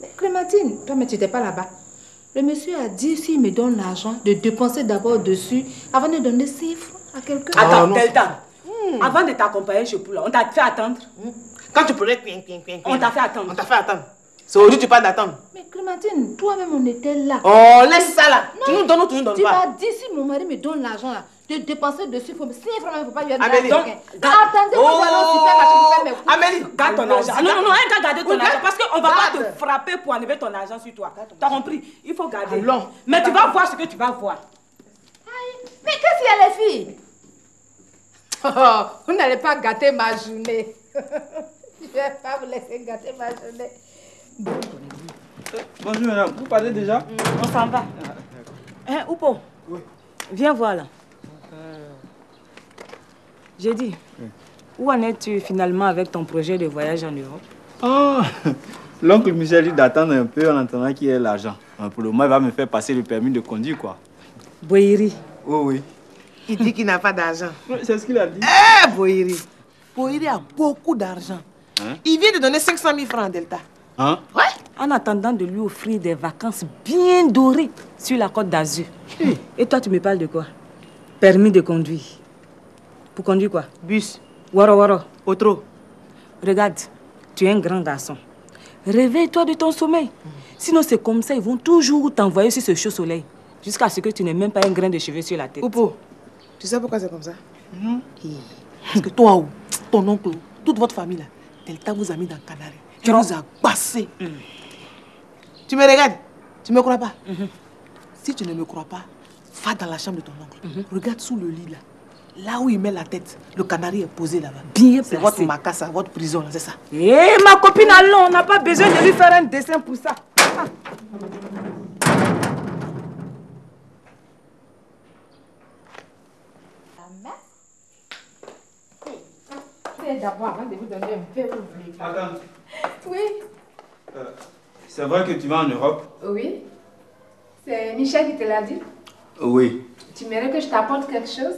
H: Mais Clémentine, toi, mais tu n'étais pas là-bas. Le monsieur a dit, s'il me donne l'argent, de dépenser d'abord dessus, avant de donner 6 francs à quelqu'un.
O: Attends, Delta. Avant de t'accompagner chez Poula, on t'a fait attendre.
J: Quand tu pourrais...
O: On t'a fait attendre.
J: On t'a fait attendre. C'est aujourd'hui que tu parles d'attendre.
H: Mais Clémentine, toi-même, on était là.
J: Oh, laisse ça là. Tu nous donnes ou tu nous donnes
H: tu
J: pas?
H: Tu m'as dit, si mon mari me donne l'argent là, de dépenser dessus, il faut 6 francs, il ne faut pas lui donner.
J: Amélie,
H: donc, attendez, moi, je vais aller au supermarché pour faire mes courses.
J: Amélie,
O: garde ton argent. Non, on va garder ton argent parce qu'on ne va pas te frapper pour enlever ton argent sur toi. Tu as compris? Il faut garder.
J: Allons.
O: Mais tu vas voir ce que tu vas voir.
H: Mais qu'est-ce qu'il y a, les filles? Oh, vous n'allez pas gâter ma journée. Je ne vais pas vous laisser gâter ma journée.
N: Bonjour madame, vous parlez déjà?
O: On s'en va. Hein, Oupo?
N: Oui.
O: Viens voir là. J'ai dit, où en es-tu finalement avec ton projet de voyage en Europe?
N: Ah, l'oncle Michel dit d'attendre un peu en attendant qu'il y ait l'argent. Pour le moment, il va me faire passer le permis de conduire, quoi.
O: Boïri.
N: Oui.
J: Il dit qu'il n'a pas d'argent.
N: C'est ce qu'il a dit.
J: Boïri. Boïri a beaucoup d'argent. Il vient de donner 500 000 francs à Delta.
N: Hein?
O: Ouais. En attendant de lui offrir des vacances bien dorées sur la côte d'Azur. Et toi, tu me parles de quoi? Permis de conduire. Pour conduire quoi?
J: Bus.
O: Waro.
J: Otro.
O: Regarde, tu es un grand garçon. Réveille-toi de ton sommeil. Sinon, c'est comme ça, ils vont toujours t'envoyer sur ce chaud soleil. Jusqu'à ce que tu n'aies même pas un grain de cheveux sur la tête.
J: Oupo, tu sais pourquoi c'est comme ça? Parce que toi, ton oncle, toute votre famille, là, Delta vous a mis dans le Canari. Tu nous as passé. Tu me regardes? Tu ne me crois pas? Si tu ne me crois pas, va dans la chambre de ton oncle. Regarde sous le lit, là. Là où il met la tête, le canari est posé là-bas.
O: Bien placé.
J: C'est votre macassa, votre prison, là, c'est ça.
O: Eh, ma copine, allons, on n'a pas besoin de lui faire un dessin pour ça.
H: D'abord, avant de vous donner un peu.
N: Attends.
H: Oui.
N: C'est vrai que tu vas en Europe?
H: Oui. C'est Michel qui te l'a dit?
N: Oui.
H: Tu aimerais que je t'apporte quelque chose?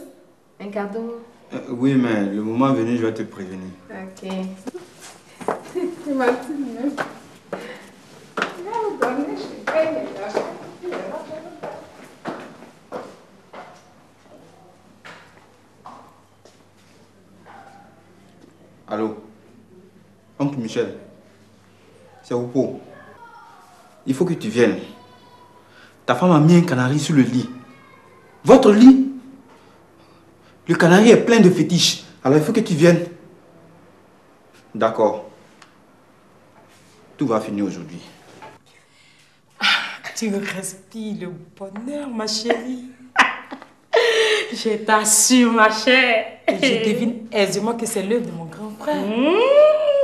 H: Un cadeau?
N: Oui, mais le moment venu, je vais te prévenir.
H: Ok. C'est ma petite même. Je vais vous donner, je paye mes achats.
N: Allô? Oncle Michel, c'est Oupo.
L: il faut que tu viennes. Ta femme a mis un canari sur le lit. Votre lit, le canari est plein de fétiches. Alors il faut que tu viennes. D'accord. Tout va finir aujourd'hui.
O: Tu respires le bonheur, ma chérie. Je t'assure, ma chère. Et je devine aisément que c'est l'œuvre de mon grand frère.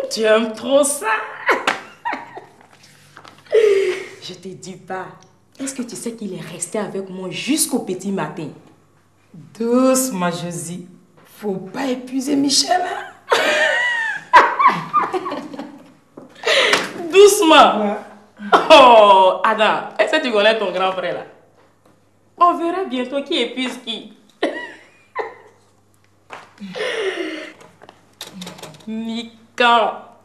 O: Tu aimes trop ça. Je te dis pas. Est-ce que tu sais qu'il est resté avec moi jusqu'au petit matin? Doucement, Josie. Faut pas épuiser Michel. Doucement. Oh, Adam, est-ce que tu connais ton grand frère là? On verra bientôt qui épuise qui. Mika.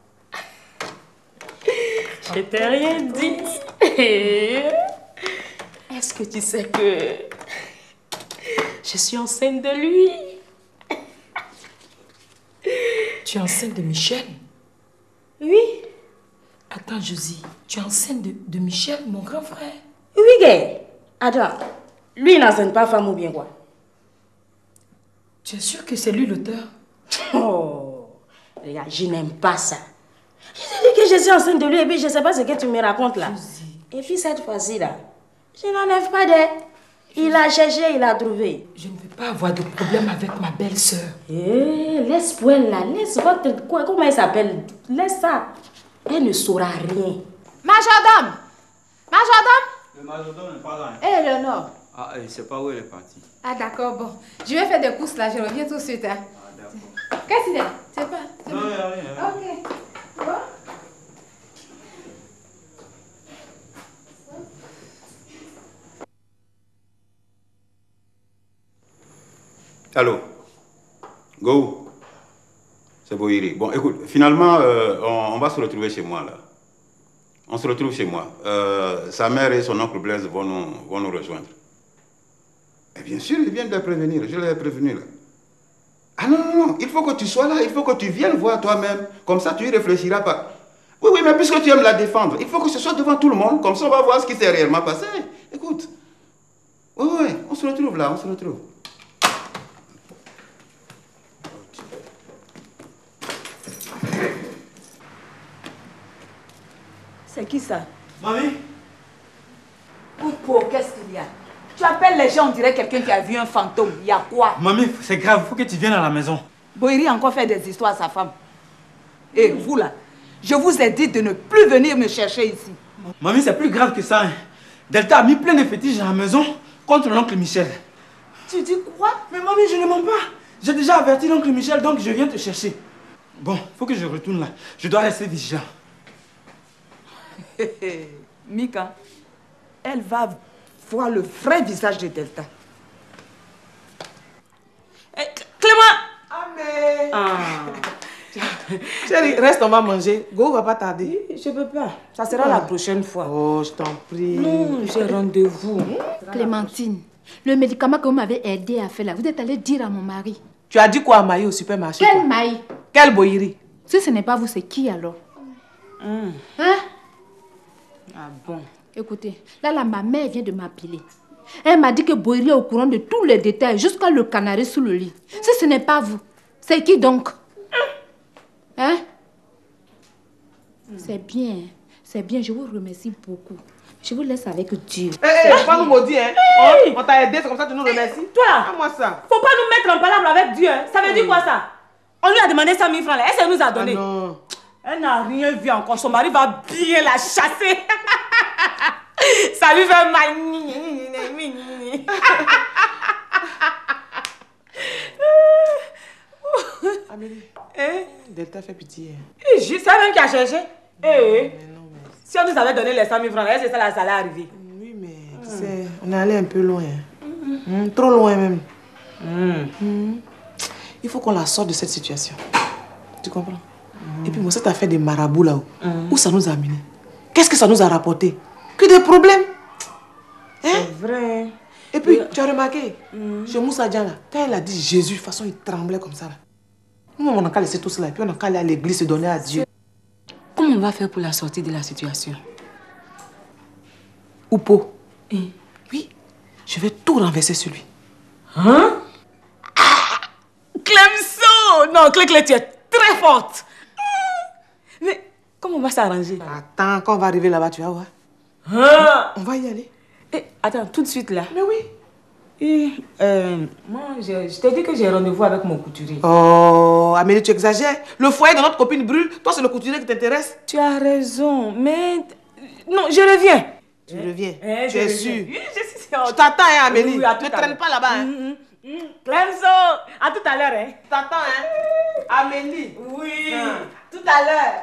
O: Je t'ai rien dit. Est-ce que tu sais que je suis enceinte de lui?
D: Tu es enceinte de Michel?
O: Oui.
D: Attends, Josie, tu es enceinte de Michel, mon grand frère?
O: Oui, gars. Attends, lui il n'enseigne pas femme ou bien quoi?
D: Tu es sûr que c'est lui l'auteur?
O: Oh, regarde, je n'aime pas ça. Je te dis que je suis enceinte de lui et puis je ne sais pas ce que tu me racontes là.
D: Josie.
O: Et puis cette fois-ci là, je n'enlève pas d'aide. Il a cherché, il a trouvé.
D: Je ne veux pas avoir de problème avec ma belle-sœur.
O: Laisse poil là, laisse votre... Comment elle s'appelle? Laisse ça. Elle ne saura rien.
E: Majordome! Majordome!
N: Le majordome n'est pas là.
E: Et Eleonore?
N: Ah, je ne sais pas où elle est partie.
E: Ah d'accord, bon. Je vais faire des courses là, je reviens tout de suite. Hein.
N: Ah, d'accord.
E: Qu'est-ce qu'il y a? C'est pas...
N: Non, il n'y a rien.
E: Ok. Bon.
G: Allô? Go? C'est Boiri. Bon, écoute, finalement, on va se retrouver chez moi, là. On se retrouve chez moi. Sa mère et son oncle Blaise vont nous rejoindre. Et bien sûr, ils viennent de les prévenir. Je les ai prévenus, là. Ah non, non, non. Il faut que tu sois là. Il faut que tu viennes voir toi-même. Comme ça, tu y réfléchiras pas. Oui, oui, mais puisque tu aimes la défendre, il faut que ce soit devant tout le monde. Comme ça, on va voir ce qui s'est réellement passé. Écoute. Oui, oui, on se retrouve là. On se retrouve.
E: C'est qui ça?
N: Mamie?
E: Poupo, qu'est-ce qu'il y a? Tu appelles les gens, on dirait quelqu'un qui a vu un fantôme. Il y a quoi?
L: Mamie, c'est grave, il faut que tu viennes à la maison.
E: Boiri a encore fait des histoires à sa femme. Et vous là, je vous ai dit de ne plus venir me chercher ici.
L: Mamie, c'est plus grave que ça. Hein. Delta a mis plein de fétiches à la maison contre l'oncle Michel.
E: Tu dis quoi?
L: Mais mamie, je ne mens pas. J'ai déjà averti l'oncle Michel, donc je viens te chercher. Bon, il faut que je retourne là. Je dois rester vigilant.
E: Mika, elle va voir le vrai visage de Delta.
O: Clément!
J: Amé!
O: Ah.
J: Chérie, reste, on va manger. Go va pas tarder.
O: Je peux pas. Ça sera la prochaine fois.
J: Oh, je t'en prie.
O: Non, j'ai rendez-vous.
H: Clémentine, le médicament que vous m'avez aidé à faire là, vous êtes allé dire à mon mari.
J: Tu as dit quoi à Maï au supermarché?
H: Quel Maï?
J: Quel Boiri?
H: Si ce n'est pas vous, c'est qui alors? Hein?
O: Ah bon?
H: Écoutez, là, ma mère vient de m'appeler. Elle m'a dit que Boiri est au courant de tous les détails, jusqu'à le canari sous le lit. Si ce n'est pas vous, c'est qui donc? Hein? C'est bien, je vous remercie beaucoup. Je vous laisse avec Dieu.
J: Hé, pas nous maudire, hein? On t'a aidé, c'est comme ça que tu nous remercies.
O: Toi,
J: moi ça.
O: Faut pas nous mettre en palabre avec Dieu. Hein. Ça veut dire quoi ça? On lui a demandé 100 000 francs là. Est-ce qu'elle nous a donné?
J: Ah non.
O: Elle n'a rien vu encore. Son mari va bien la chasser. Ça lui fait mal.
J: Amélie, Delta fait pitié.
O: C'est elle-même qui a cherché. Si on nous avait donné les 100 000 francs, c'est ça là, ça allait arriver.
J: Oui, mais tu sais, on est allé un peu loin. Trop loin même. Il faut qu'on la sorte de cette situation. Tu comprends? Et puis, moi, cette affaire des marabouts là-haut, où ça nous a amené? Qu'est-ce que ça nous a rapporté? Que des problèmes.
O: C'est vrai.
J: Et puis, tu as remarqué, chez Moussa Dian, là, quand elle a dit Jésus, de toute façon, il tremblait comme ça. Là. Nous, on n'a qu'à laisser tout cela et puis on n'a qu'à aller à l'église se donner à Dieu.
E: Comment on va faire pour la sortir de la situation?
J: Oupo. Oui, je vais tout renverser sur lui.
O: Hein? Clemson! Non, Clé, tu es très forte. Mais comment on va s'arranger?
J: Attends, quand on va arriver là-bas, tu vas voir.
O: Hein?
J: On va y aller.
O: Attends, tout de suite là.
J: Mais oui.
O: Moi, je t'ai dit que j'ai rendez-vous avec mon couturier.
J: Oh, Amélie, tu exagères. Le foyer de notre copine brûle. Toi, c'est le couturier qui t'intéresse.
O: Tu as raison, mais... Non, je reviens.
J: Tu reviens.
O: Tu
J: es sûre?
O: Oui, je suis sûre.
J: Je t'attends, hein, Amélie.
O: Oui, à tout
J: ne
O: à
J: traîne
O: l'heure.
J: pas là-bas. Hein.
O: Clemson, à tout à l'heure. Hein.
J: Je t'attends, hein. Amélie.
O: Oui.
J: Tout à l'heure.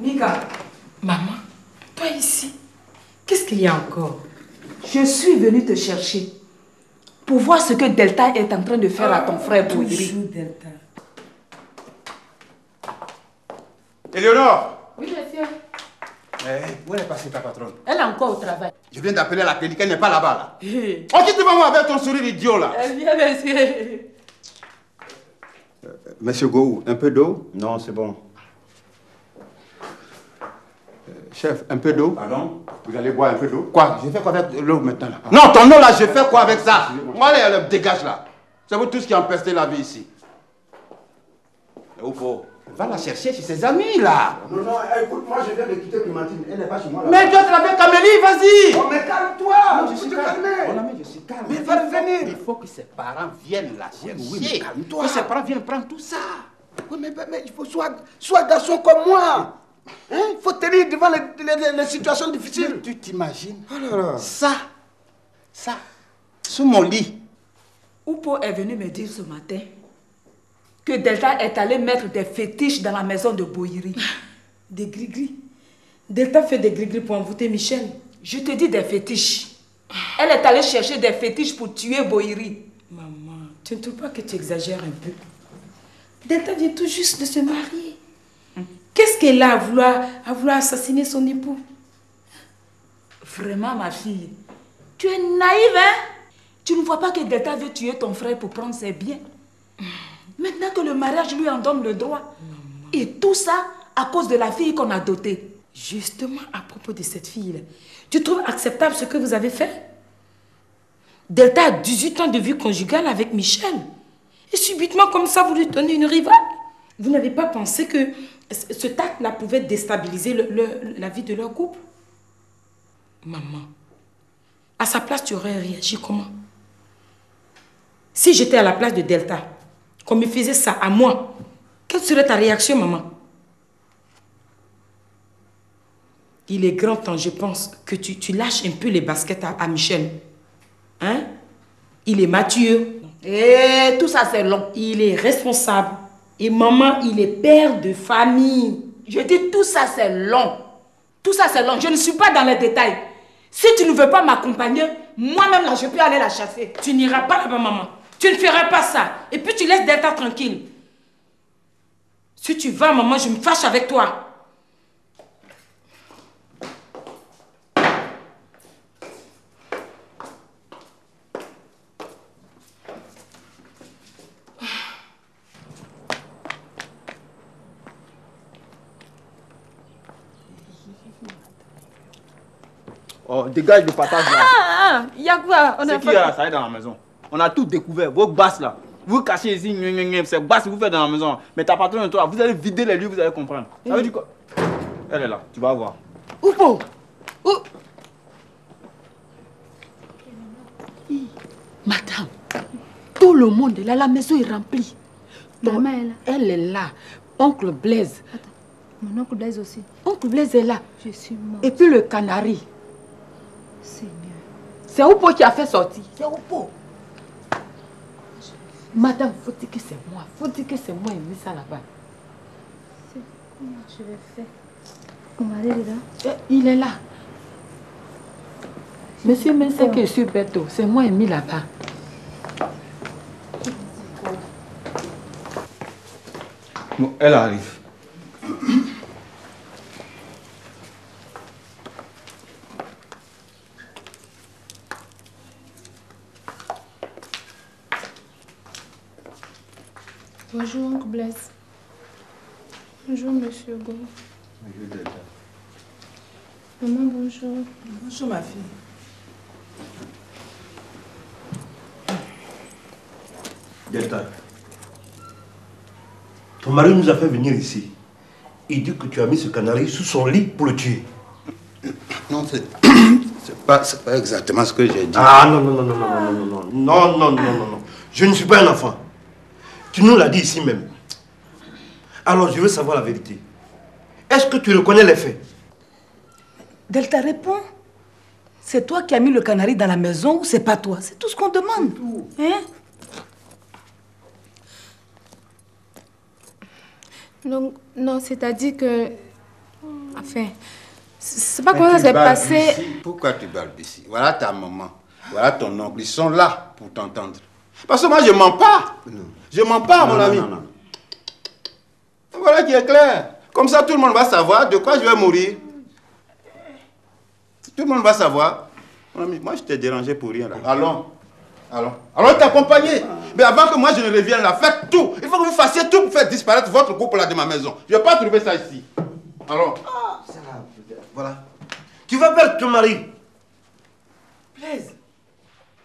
O: Mika, maman, toi ici, qu'est-ce qu'il y a encore? Je suis venue te chercher pour voir ce que Delta est en train de faire à ton frère Boudri. Delta.
G: Éléonore!
D: Oui, monsieur.
G: Où est passée ta patronne?
D: Elle est encore au travail.
G: Je viens d'appeler la clinique, elle n'est pas là-bas. Là. On quitte devant moi avec ton sourire idiot là.
D: Elle vient, monsieur.
G: Monsieur Gou, un peu d'eau? Non, c'est bon. Chef, un peu d'eau? Pardon? Vous allez boire un peu d'eau? Quoi? Je fais quoi avec l'eau maintenant là? Non, ton eau là, je fais quoi avec ça? Moi, elle dégage là. C'est vous tous qui empestez la vie ici. Oufo, va la chercher chez ses amis là.
B: Non, non, écoute, moi je viens de quitter Clémentine. Elle n'est pas chez moi là.
G: Mais toi, tu l'avais Camélie, vas-y!
B: Oh, mais calme-toi!
G: Non, je suis calme. Oh, mais je suis calme. Mais il va revenir. Il faut que ses parents viennent la chercher.
B: Oui, mais calme-toi.
G: Que ses parents viennent prendre tout ça.
B: Oui, mais il faut soit garçon comme moi. Hein? Il faut tenir devant les situations difficiles.
G: Mais tu t'imagines?
B: Oh là là.
G: Ça, sous mon lit.
O: Oupo est venu me dire ce matin que Delta est allé mettre des fétiches dans la maison de Bohiri. Des gris-gris. Delta fait des gris-gris pour envoûter Michel. Je te dis des fétiches. Elle est allée chercher des fétiches pour tuer Bohiri. Maman, tu ne trouves pas que tu exagères un peu? Delta vient tout juste de se marier. Qu'est-ce qu'elle a à vouloir assassiner son époux? Vraiment, ma fille, tu es naïve, hein? Tu ne vois pas que Delta veut tuer ton frère pour prendre ses biens? Maintenant que le mariage lui en donne le droit. Et tout ça à cause de la fille qu'on a dotée. Justement, à propos de cette fille-là, tu trouves acceptable ce que vous avez fait? Delta a 18 ans de vie conjugale avec Michel. Et subitement, comme ça, vous lui donnez une rivale. Vous n'avez pas pensé que ce acte-là pouvait déstabiliser la vie de leur couple? Maman, à sa place, tu aurais réagi comment? Si j'étais à la place de Delta, qu'on me faisait ça à moi, quelle serait ta réaction, maman? Il est grand temps, je pense, que tu lâches un peu les baskets à Michel. Hein? Il est mature. Et tout ça, c'est long. Il est responsable. Et maman, il est père de famille. Je dis tout ça, c'est long. Tout ça, c'est long. Je ne suis pas dans les détails. Si tu ne veux pas m'accompagner, moi-même, là, je peux aller la chasser. Tu n'iras pas là-bas, maman. Tu ne feras pas ça. Et puis, tu laisses Delta tranquille. Si tu vas, maman, je me fâche avec toi.
N: Oh, dégage le partage là.
E: Il y a quoi?
N: C'est qui là? Ça est dans la maison. On a tout découvert. Vos basses là. Vous cachez ici, c'est basse que vous faites dans la maison. Mais ta patronne et toi, vous allez vider les lieux, vous allez comprendre. Ça veut dire quoi? Elle est là, tu vas voir.
J: Oupo!
D: Madame, tout le monde est là, la maison est remplie.
H: Maman est là.
D: Elle est là. Oncle Blaise.
H: Attends, mon oncle Blaise aussi.
D: Oncle Blaise est là.
H: Je suis morte.
D: Et puis le canari.
H: Seigneur.
D: C'est Oupo qui a fait sortir. C'est Oupo. Madame, faut dire que c'est moi. Faut dire que c'est moi qui ai mis ça là-bas.
H: Comment je vais faire? On va aller dedans.
D: Il est là. Monsieur Mensek est sur Beto. C'est moi qui ai mis là-bas.
G: Bon, elle arrive.
F: Bonjour, oncle Blaise. Bonjour, monsieur Go.
G: Bonjour, Delta.
F: Maman, bonjour.
J: Bonjour, ma fille.
P: Delta, ton mari nous a fait venir ici. Il dit que tu as mis ce canari sous son lit pour le tuer.
G: Non, c'est pas exactement ce que j'ai dit.
P: Ah non, non, non, non, non, non, non, non, non, non, non, non, non. Je ne suis pas un enfant. Tu nous l'as dit ici même. Alors je veux savoir la vérité. Est-ce que tu reconnais les faits?
J: Delta, réponds. C'est toi qui as mis le canari dans la maison ou c'est pas toi? C'est tout ce qu'on demande. Hein?
F: Non, non, c'est-à-dire que... Enfin, c'est pas comment ça s'est passé.
G: Pourquoi tu balbuties? Voilà ta maman, voilà ton oncle, ils sont là pour t'entendre. Parce que moi, je mens pas. Je mens pas, mon ami. Non. Voilà qui est clair. Comme ça, tout le monde va savoir de quoi je vais mourir. Tout le monde va savoir. Mon ami, moi, je t'ai dérangé pour rien, là. Allons. T'accompagner. Mais avant que moi, je ne revienne là, faites tout. Il faut que vous fassiez tout pour faire disparaître votre couple là de ma maison. Je ne vais pas trouver ça ici. Allons.
P: Voilà. Tu vas perdre ton mari.
J: Blaise,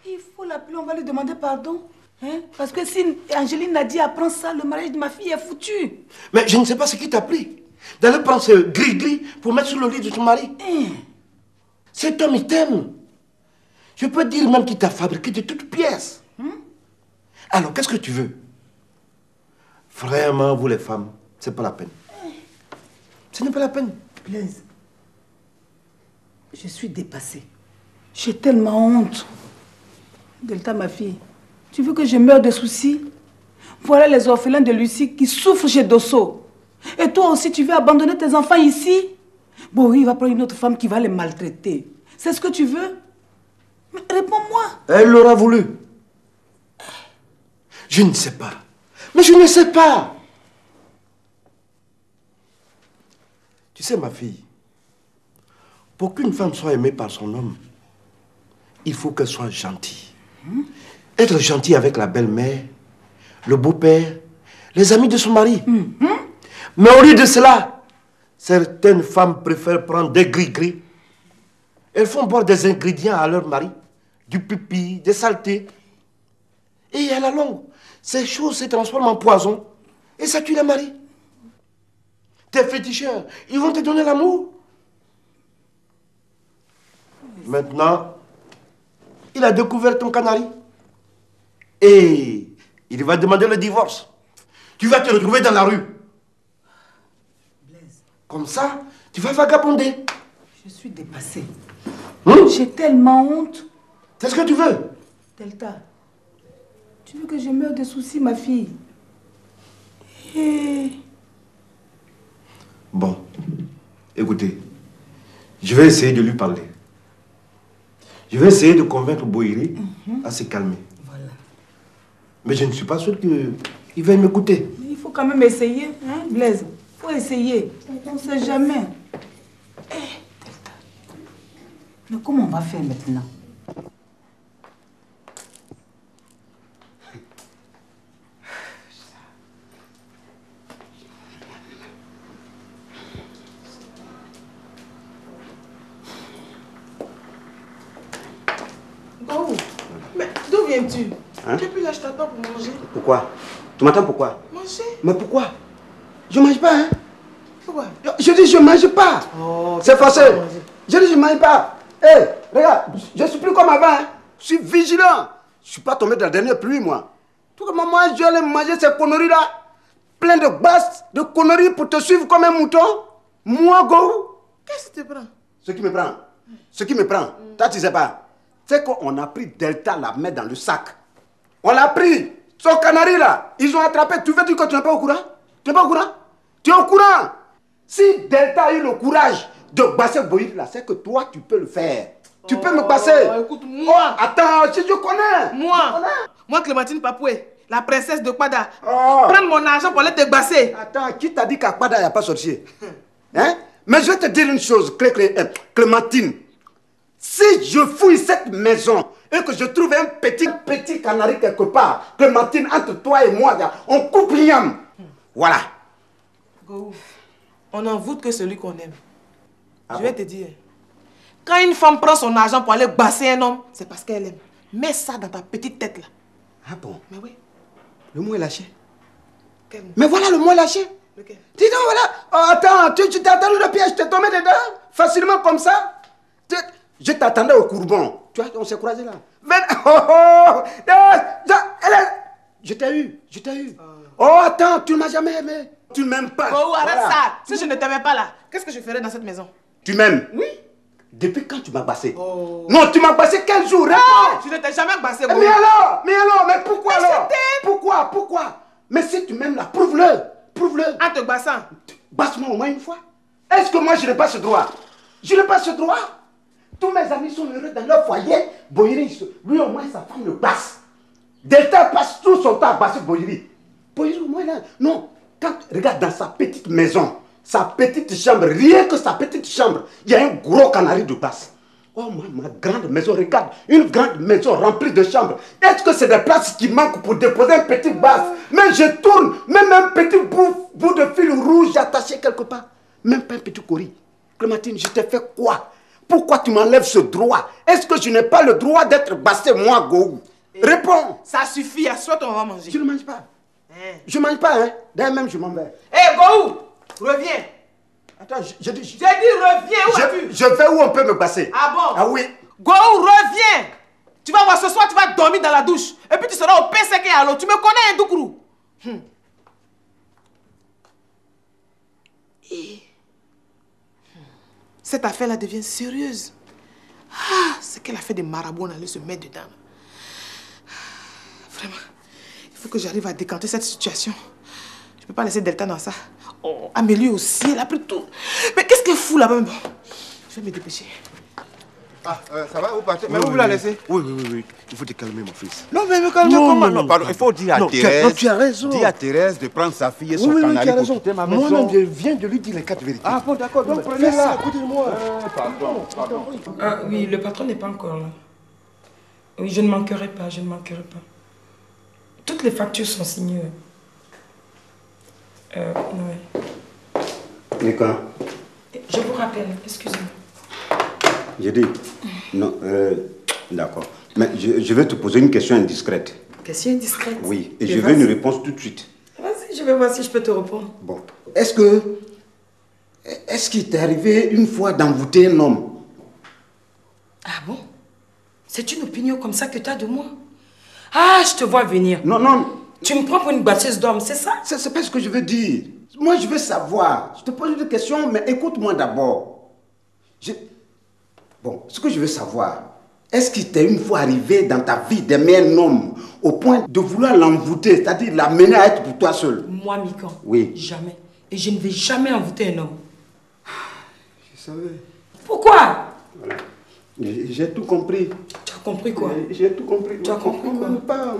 J: il faut l'appeler, on va lui demander pardon. Hein? Parce que si Angéline Nadia apprend ça, le mariage de ma fille est foutu.
P: Mais je ne sais pas ce qui t'a pris. D'aller prendre ce gris-gris pour mettre sur le lit de ton mari. Cet homme, il t'aime. Je peux dire même qu'il t'a fabriqué de toutes pièces. Alors, qu'est-ce que tu veux? Vraiment, vous les femmes, c'est pas la peine. Ce n'est pas la peine.
J: Blaise, je suis dépassée. J'ai tellement honte. Delta, ma fille, tu veux que je meure de soucis? Voilà les orphelins de Lucie qui souffrent chez Dosso. Et toi aussi, tu veux abandonner tes enfants ici? Bon, il va prendre une autre femme qui va les maltraiter. C'est ce que tu veux? Mais réponds-moi.
P: Elle l'aura voulu. Je ne sais pas. Mais je ne sais pas. Tu sais, ma fille, pour qu'une femme soit aimée par son homme, il faut qu'elle soit gentille. Être gentille avec la belle-mère, le beau-père, les amis de son mari. Mais au lieu de cela, certaines femmes préfèrent prendre des gris-gris. Elles font boire des ingrédients à leur mari, du pipi, des saletés. Et à la longue, ces choses se transforment en poison. Et ça tue les maris. Tes féticheurs, ils vont te donner l'amour. Maintenant, il a découvert ton canari. Et il va demander le divorce. Tu vas te retrouver dans la rue. Comme ça, tu vas vagabonder.
J: Je suis dépassée. J'ai tellement honte.
P: C'est ce que tu veux?
J: Delta, tu veux que je meure de soucis, ma fille?
P: Bon, écoutez, je vais essayer de lui parler. Je vais essayer de convaincre Boiri à se calmer.
J: Voilà.
P: Mais je ne suis pas sûr qu'il va m'écouter.
J: Il faut quand même essayer, hein, Blaise? Il faut essayer. On ne sait jamais. Delta. Mais comment on va faire maintenant? Oh, mais d'où viens-tu? Depuis là, je t'attends pour manger.
G: Pourquoi? Tu m'attends pourquoi?
J: Manger?
G: Mais pourquoi? Je mange pas, hein?
J: Pourquoi?
G: Je dis je mange pas. C'est forcé. Je dis je mange pas. Hé, regarde, je suis plus comme avant, hein? Je suis vigilant. Je suis pas tombé dans la dernière pluie, moi. Tout comme moi, je vais aller manger ces conneries-là. Plein de basses, de conneries pour te suivre comme un mouton. Moi, go.
J: Qu'est-ce que tu prends?
G: Ce qui me prend. Ce qui me prend. Toi, tu sais pas. C'est qu'on a pris Delta, la mettre dans le sac. On l'a pris. Son canari là, ils ont attrapé. Tu veux dire que tu n'es pas au courant? Tu n'es pas au courant? Tu es au courant? Si Delta a eu le courage de basser Boïd là, c'est que toi tu peux le faire. Tu peux me passer.
J: Écoute, moi.
G: Attends, si je connais.
J: Moi, Clémentine Papoué, la princesse de Kwada. Prendre mon argent pour aller te basser.
G: Attends, qui t'a dit qu'à Kwada il n'y a pas sorcier? Hein? Mais je vais te dire une chose, Clémentine. Si je fouille cette maison, et que je trouve un petit canari quelque part, Clémentine, entre toi et moi, on coupe l'iam. Voilà.
J: Go. On n'envoûte que celui qu'on aime. Je vais te dire. Quand une femme prend son argent pour aller basser un homme, c'est parce qu'elle aime. Mets ça dans ta petite tête là.
G: Ah bon?
J: Mais oui.
G: Le mot est lâché.
J: Quel mot?
G: Mais voilà, le mot est lâché.
J: Lequel?
G: Dis donc, voilà. Oh, attends, tu t'es attendu le piège, tu t'es tombé dedans facilement comme ça. Je t'attendais au Courbon. Tu vois, on s'est croisés là. Je t'ai eu. Oh, attends, tu ne m'as jamais aimé. Tu ne m'aimes pas.
J: Oh, arrête
G: Voilà.
J: ça. Si je ne t'aimais pas là, qu'est-ce que je ferais dans cette maison?
G: Tu m'aimes?
J: Oui.
G: Depuis quand tu m'as bassé? Non, tu m'as bassé quel jour?
J: Non, tu ne t'es jamais bassé.
G: Mais alors, mais pourquoi alors? Pourquoi? Mais si tu m'aimes là, prouve-le.
J: En te bassant.
G: Basse-moi au moins une fois. Est-ce que moi je n'ai pas ce droit? Je n'ai pas ce droit. Tous mes amis sont heureux dans leur foyer. Boyeri, lui au moins sa femme le basse. Delta passe tout son temps à basser Boyeri. Boyeri au moins là. Non, quand regarde dans sa petite maison, sa petite chambre, rien que sa petite chambre, il y a un gros canari de basse. Oh ma grande maison, regarde, une grande maison remplie de chambres. Est-ce que c'est des places qui manquent pour déposer un petit basse? Mais je tourne, même un petit bout de fil rouge attaché quelque part. Même pas un petit courrier. Clémentine, je t'ai fait quoi? Pourquoi tu m'enlèves ce droit? Est-ce que je n'ai pas le droit d'être bassé, moi, Go? Réponds.
J: Ça suffit, assois toi, on va manger.
G: Je ne mange pas. Je mange pas, hein. D'ailleurs même, je m'en vais.
J: Hé, Go, reviens.
G: Attends, j'ai dit
J: reviens, où vas-tu?
G: Je vais où on peut me passer.
J: Ah bon?
G: Ah oui.
J: Go, reviens. Tu vas voir, ce soir, tu vas dormir dans la douche. Et puis tu seras au PCK à l'eau. Tu me connais, hein, Doukourou? Cette affaire-là devient sérieuse. Ah, c'est qu'elle a fait des marabouts, on allait se mettre dedans. Vraiment, il faut que j'arrive à décanter cette situation. Je ne peux pas laisser Delta dans ça. Oh, Amélie aussi, elle a pris tout. Mais qu'est-ce qu'elle fout là-bas? Je vais me dépêcher.
P: Ah, ça va, vous partez? Mais
G: Oui,
P: vous
G: oui,
P: la
G: oui.
P: laissez?
G: Oui. Il faut te calmer, mon fils.
P: Non, mais me calmer comment? Non, pardon, il faut dire à
G: Non,
P: Thérèse.
G: tu as raison.
P: Dis à Thérèse de prendre sa fille et son
G: Oui,
P: canari
G: tu as
P: pour
G: raison.
P: quitter ma maison.
G: Moi-même, je viens de lui dire les 4 vérités.
P: Ah bon, d'accord. Donc,
G: Fais
P: prenez
G: ça
P: ça.
G: à côté de moi.
P: Pardon.
D: Ah oui, le patron n'est pas encore là. Oui, je ne manquerai pas. Toutes les factures sont signées. Oui.
G: Mais quand?
D: Je vous rappelle, excusez-moi.
G: J'ai dit. Non, d'accord. Mais je vais te poser une question indiscrète.
D: Question indiscrète?
G: Oui, et je veux une réponse tout de suite.
D: Vas-y, je vais voir si je peux te répondre.
G: Bon. Est-ce qu'il t'est arrivé une fois d'envoûter un homme?
D: Ah bon? C'est une opinion comme ça que tu as de moi? Ah, je te vois venir.
G: Non.
D: Tu me prends pour une bâtisseuse d'homme, c'est ça?
G: C'est pas ce que je veux dire. Moi, je veux savoir. Je te pose une question, mais écoute-moi d'abord. Bon, ce que je veux savoir, est-ce qu'il t'est une fois arrivé dans ta vie d'aimer un homme au point de vouloir l'envoûter, c'est-à-dire l'amener à être pour toi seul?
D: Moi, Mikan.
G: Oui.
D: Jamais. Et je ne vais jamais envoûter un homme.
G: Je savais.
D: Pourquoi?
G: Voilà. J'ai tout compris.
D: Tu as compris quoi?
G: J'ai tout compris.
D: Tu as compris quoi?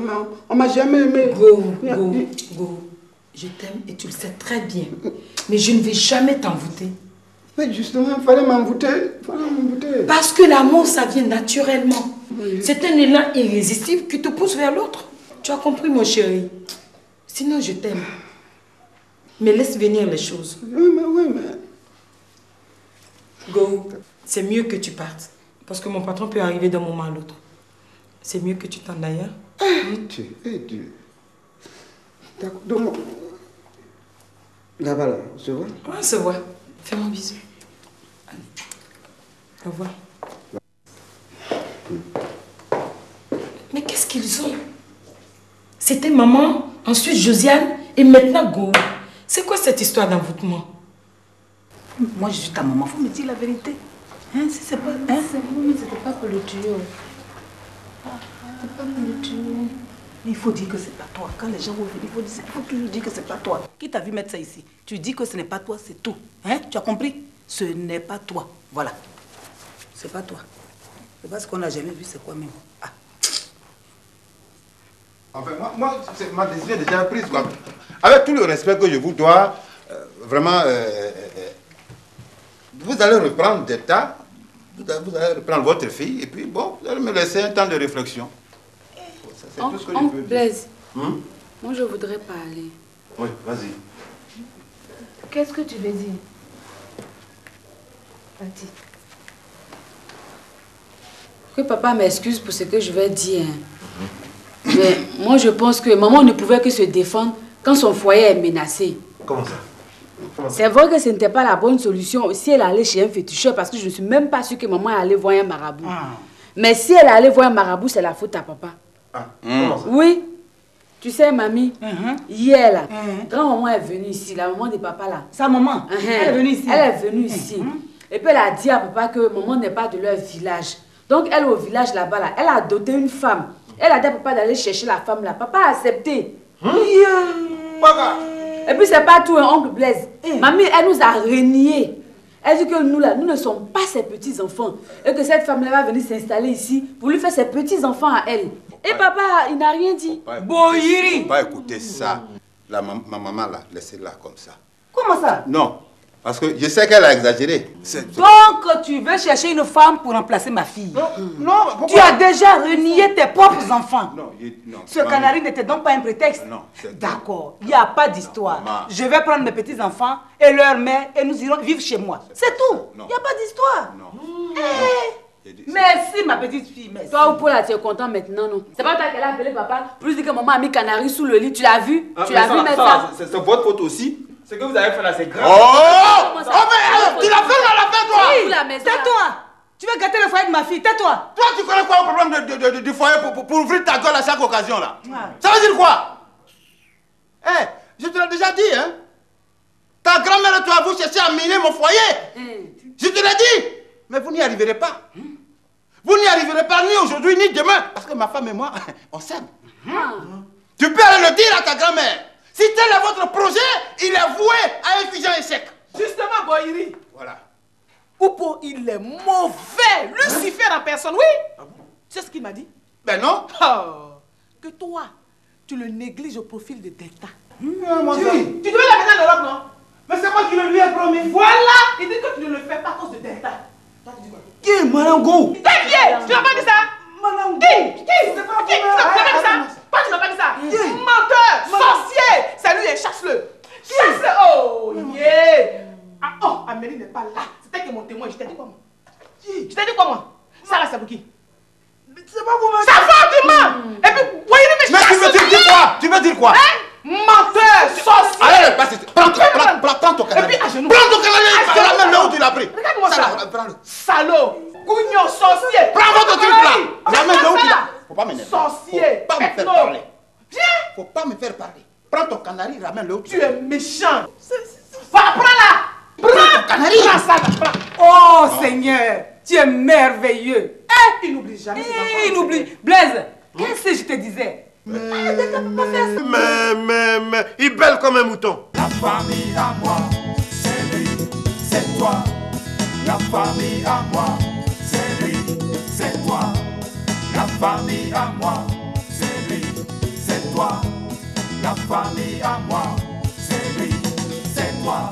G: On m'a jamais aimé.
D: Go. Je t'aime et tu le sais très bien. Mais je ne vais jamais t'envoûter.
G: Mais justement, il fallait m'envoûter.
D: Parce que l'amour, ça vient naturellement. Oui. C'est un élan irrésistible qui te pousse vers l'autre. Tu as compris, mon chéri? Sinon, je t'aime. Mais laisse venir les choses.
G: Oui, mais...
D: Go, c'est mieux que tu partes. Parce que mon patron peut arriver d'un moment à l'autre. C'est mieux que tu t'en ailles.
G: Dieu. D'accord. Donc, là-bas, on se voit?
D: On se voit. Fais-moi un bisou. Allez. Au revoir. Mais qu'est-ce qu'ils ont? C'était maman, ensuite Josiane et maintenant Go. C'est quoi cette histoire d'envoûtement?
K: Moi, je suis ta maman. Faut me dire la vérité. Hein, si c'est pas... Hein?
H: C'est bon, mais c'était pas pour le duo. C'était pas pour le duo.
K: Il faut dire que c'est pas toi. Quand les gens vont venir, il faut toujours dire que c'est pas toi. Qui t'a vu mettre ça ici? Tu dis que ce n'est pas toi, c'est tout. Hein? Tu as compris? Ce n'est pas toi. Voilà. C'est pas toi. C'est pas ce qu'on n'a jamais vu, c'est quoi même? Ah.
P: Enfin, moi ma décision est déjà prise, quoi. Avec tout le respect que je vous dois, vraiment, vous allez reprendre Delta, vous allez reprendre votre fille, et puis bon,
I: Vous allez me laisser un temps de réflexion. C'est tout ce que je peux dire.
E: Blaise, moi je voudrais parler.
P: Oui, vas-y.
E: Qu'est-ce que tu veux dire? Vas-y. Que papa m'excuse pour ce que je vais dire. Mais moi je pense que maman ne pouvait que se défendre quand son foyer est menacé.
P: Comment ça?
E: C'est vrai que ce n'était pas la bonne solution si elle allait chez un féticheur parce que je ne suis même pas sûre que maman allait voir un marabout. Mais si elle allait voir un marabout, c'est la faute à papa.
P: Comment ça?
E: Oui. Tu sais, mamie, hier là, grand-maman est venue ici, la maman de papa là.
K: Sa maman? Elle est venue ici?
E: Elle est venue ici. Et puis elle a dit à papa que maman n'est pas de leur village. Donc elle au village là-bas là, elle a doté une femme. Elle a dit à papa d'aller chercher la femme là. Papa a accepté. Et puis c'est pas tout, oncle Blaise. Mamie, elle nous a reniés. Elle dit que nous là, nous ne sommes pas ses petits-enfants. Et que cette femme là va venir s'installer ici pour lui faire ses petits-enfants à elle. Et papa, il n'a rien dit.
I: Boyiri! Pas écouter ça. Ma maman là, laissez-la comme ça.
K: Comment ça?
I: Non, parce que je sais qu'elle a exagéré.
K: Donc tu veux chercher une femme pour remplacer ma fille?
I: Non,
K: tu as déjà renié tes propres enfants.
I: Non.
K: Ce canari n'était donc pas un prétexte?
I: Non.
K: D'accord, il n'y a pas d'histoire. Je vais prendre mes petits-enfants et leur mère et nous irons vivre chez moi. C'est tout. Il n'y a pas d'histoire. Merci ma petite fille, merci.
E: Toi ou Paula, tu es content maintenant, non? C'est pas toi qu'elle a appelé papa pour lui dire que maman a mis canari sous le lit. Tu l'as vu? Tu l'as vu mettre ça?
N: C'est votre faute aussi. Ce que vous avez fait là, c'est grave.
I: Oh mais tu l'as fait là, la fin, toi!
K: Tais-toi! Tu veux gâter le foyer de ma fille, tais-toi!
I: Toi, tu connais quoi le problème du foyer pour ouvrir ta gueule à chaque occasion là? Ça veut dire quoi? Je te l'ai déjà dit, hein? Ta grand-mère et toi, vous cherchez à miner mon foyer. Je te l'ai dit. Mais vous n'y arriverez pas. Vous n'y arriverez pas ni aujourd'hui ni demain. Parce que ma femme et moi, on s'aime. Tu peux aller le dire à ta grand-mère. Si tel est votre projet, il est voué à un fusion échec.
J: Justement, Boyiri.
I: Voilà.
J: Oupo, il est mauvais. Lucifer en personne, oui. Tu sais ce qu'il m'a dit?
I: Ben non.
J: Que toi, tu le négliges au profil de Delta.
I: Tu
J: devais l'amener en Europe, non?
I: Mais c'est moi qui le lui ai promis.
J: Voilà. Il dit que tu ne le fais pas à cause de Delta. Toi, tu dis quoi?
I: Qui est Marango?
J: T'es vieux. Tu n'as pas dit ça? Marango. Qui? Tu n'as pas dit ça? Toi, tu n'as pas dit ça? Menteur, sorcier. C'est lui et chasse-le. Chasse-le. Oh, yeah. Amélie n'est pas là. C'était que mon témoin. Je t'ai dit quoi, moi? Je t'ai dit quoi, moi? Ça là, c'est pour qui? C'est pas vous, mais... Ça va, dis-moi. Et puis, voyez, mais
I: tu veux dire quoi? Tu veux dire quoi?
J: Menteur, sorcier.
I: Allez, passe. Prends ton canal.
J: Et puis, à genoux.
I: Prends ton canal. Ramène là où tu l'as pris.
J: Regarde-moi ça. Salaud. Cougnon, sorcier.
I: Prends votre truc là. Ramène là où tu l'as. Faut pas m'énerver.
J: Sorcier.
I: Faut pas me faire parler.
J: Viens.
I: Faut pas me faire parler. Prends ton canari, ramène là où
J: tu es méchant. Prends là.
I: Prends ton canari.
J: Prends ça là. Oh Seigneur, tu es merveilleux. Il n'oublie jamais ses enfants.
K: Il oublie. Blaise, qu'est-ce que je te disais?
P: Mais, il belle comme un mouton.
A: La famille à moi, c'est lui, c'est toi. La famille à moi, c'est lui, c'est toi. La famille à moi, c'est lui, c'est toi. La famille à moi, c'est lui, c'est toi.